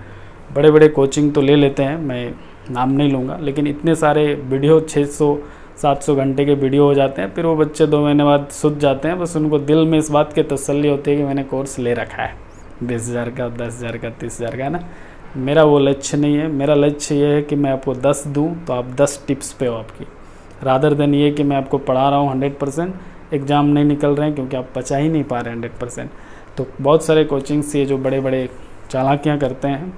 बड़े बड़े कोचिंग तो ले लेते हैं, मैं नाम नहीं लूँगा, लेकिन इतने सारे वीडियो 600-700 घंटे के वीडियो हो जाते हैं, फिर वो बच्चे 2 महीने बाद सूझ जाते हैं। बस उनको दिल में इस बात की तसल्ली होती है कि मैंने कोर्स ले रखा है, 20,000 का, 10,000 का, 30,000 का, है ना। मेरा वो लक्ष्य नहीं है। मेरा लक्ष्य ये है कि मैं आपको 10 दूँ तो आप 10 टिप्स पे हो आपकी, रादर देन ये कि मैं आपको पढ़ा रहा हूँ 100%, एग्ज़ाम नहीं निकल रहे हैं क्योंकि आप बचा ही नहीं पा रहे हैं 100%। तो बहुत सारे कोचिंग्स ये जो बड़े बड़े चालाकियाँ करते हैं,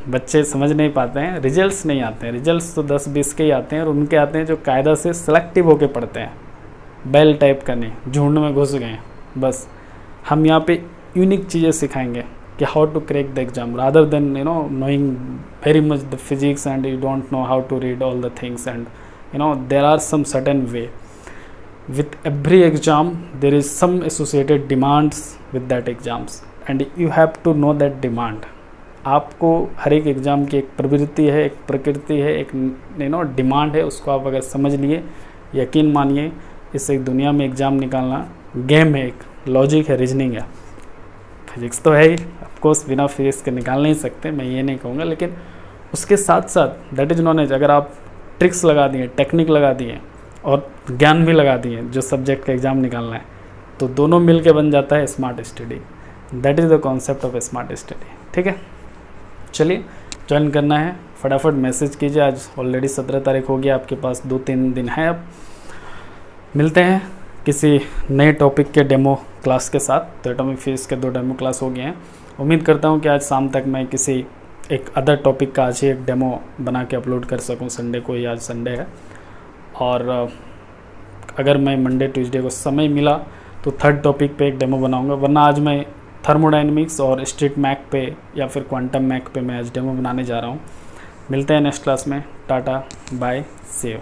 बच्चे समझ नहीं पाते हैं, रिजल्ट्स नहीं आते हैं। रिजल्ट्स तो 10-20 के ही आते हैं, और उनके आते हैं जो कायदा से सेलेक्टिव होके पढ़ते हैं, बेल टाइप का नहीं, झुंड में घुस गए हैं। बस हम यहाँ पे यूनिक चीज़ें सिखाएंगे कि how to crack the exam, rather than knowing very much the physics and you don't know how to read all the things, and there are some certain way. With every exam there is some associated demands with that exams and you have to know that demand. आपको हर एक exam की एक प्रवृत्ति है, एक प्रकृति है, एक डिमांड है, उसको आप अगर समझ लिए, यकीन मानिए इस एक दुनिया में एग्ज़ाम निकालना गेम है, एक लॉजिक है, रीजनिंग है। फिजिक्स तो है ही, ऑफकोर्स बिना फिजिक्स के निकाल नहीं सकते, मैं ये नहीं कहूँगा, लेकिन उसके साथ साथ दैट इज़ नॉलेज। अगर आप ट्रिक्स लगा दिए, टेक्निक लगा दिए और ज्ञान भी लगा दिए जो सब्जेक्ट का एग्ज़ाम निकालना है, तो दोनों मिल के बन जाता है smart study. That is the concept of smart study, ठीक है। चलिए ज्वाइन करना है, फटाफट मैसेज कीजिए। आज ऑलरेडी 17 तारीख हो गया, आपके पास 2-3 दिन है। अब मिलते हैं किसी नए टॉपिक के डेमो क्लास के साथ। तो एटॉमिक फिजिक्स के 2 डेमो क्लास हो गए हैं। उम्मीद करता हूँ कि आज शाम तक मैं किसी एक अदर टॉपिक का आज ही एक डेमो बना के अपलोड कर सकूँ, संडे को ही, आज संडे है। और अगर मैं मंडे ट्यूसडे को समय मिला तो 3rd टॉपिक पे एक डेमो बनाऊँगा, वरना आज मैं थर्मोडाइनमिक्स और स्ट्रिट मैक पे या फिर क्वांटम मैक पे मैं आज डेमो बनाने जा रहा हूँ। मिलते हैं नेक्स्ट क्लास में। Tata, bye, see you.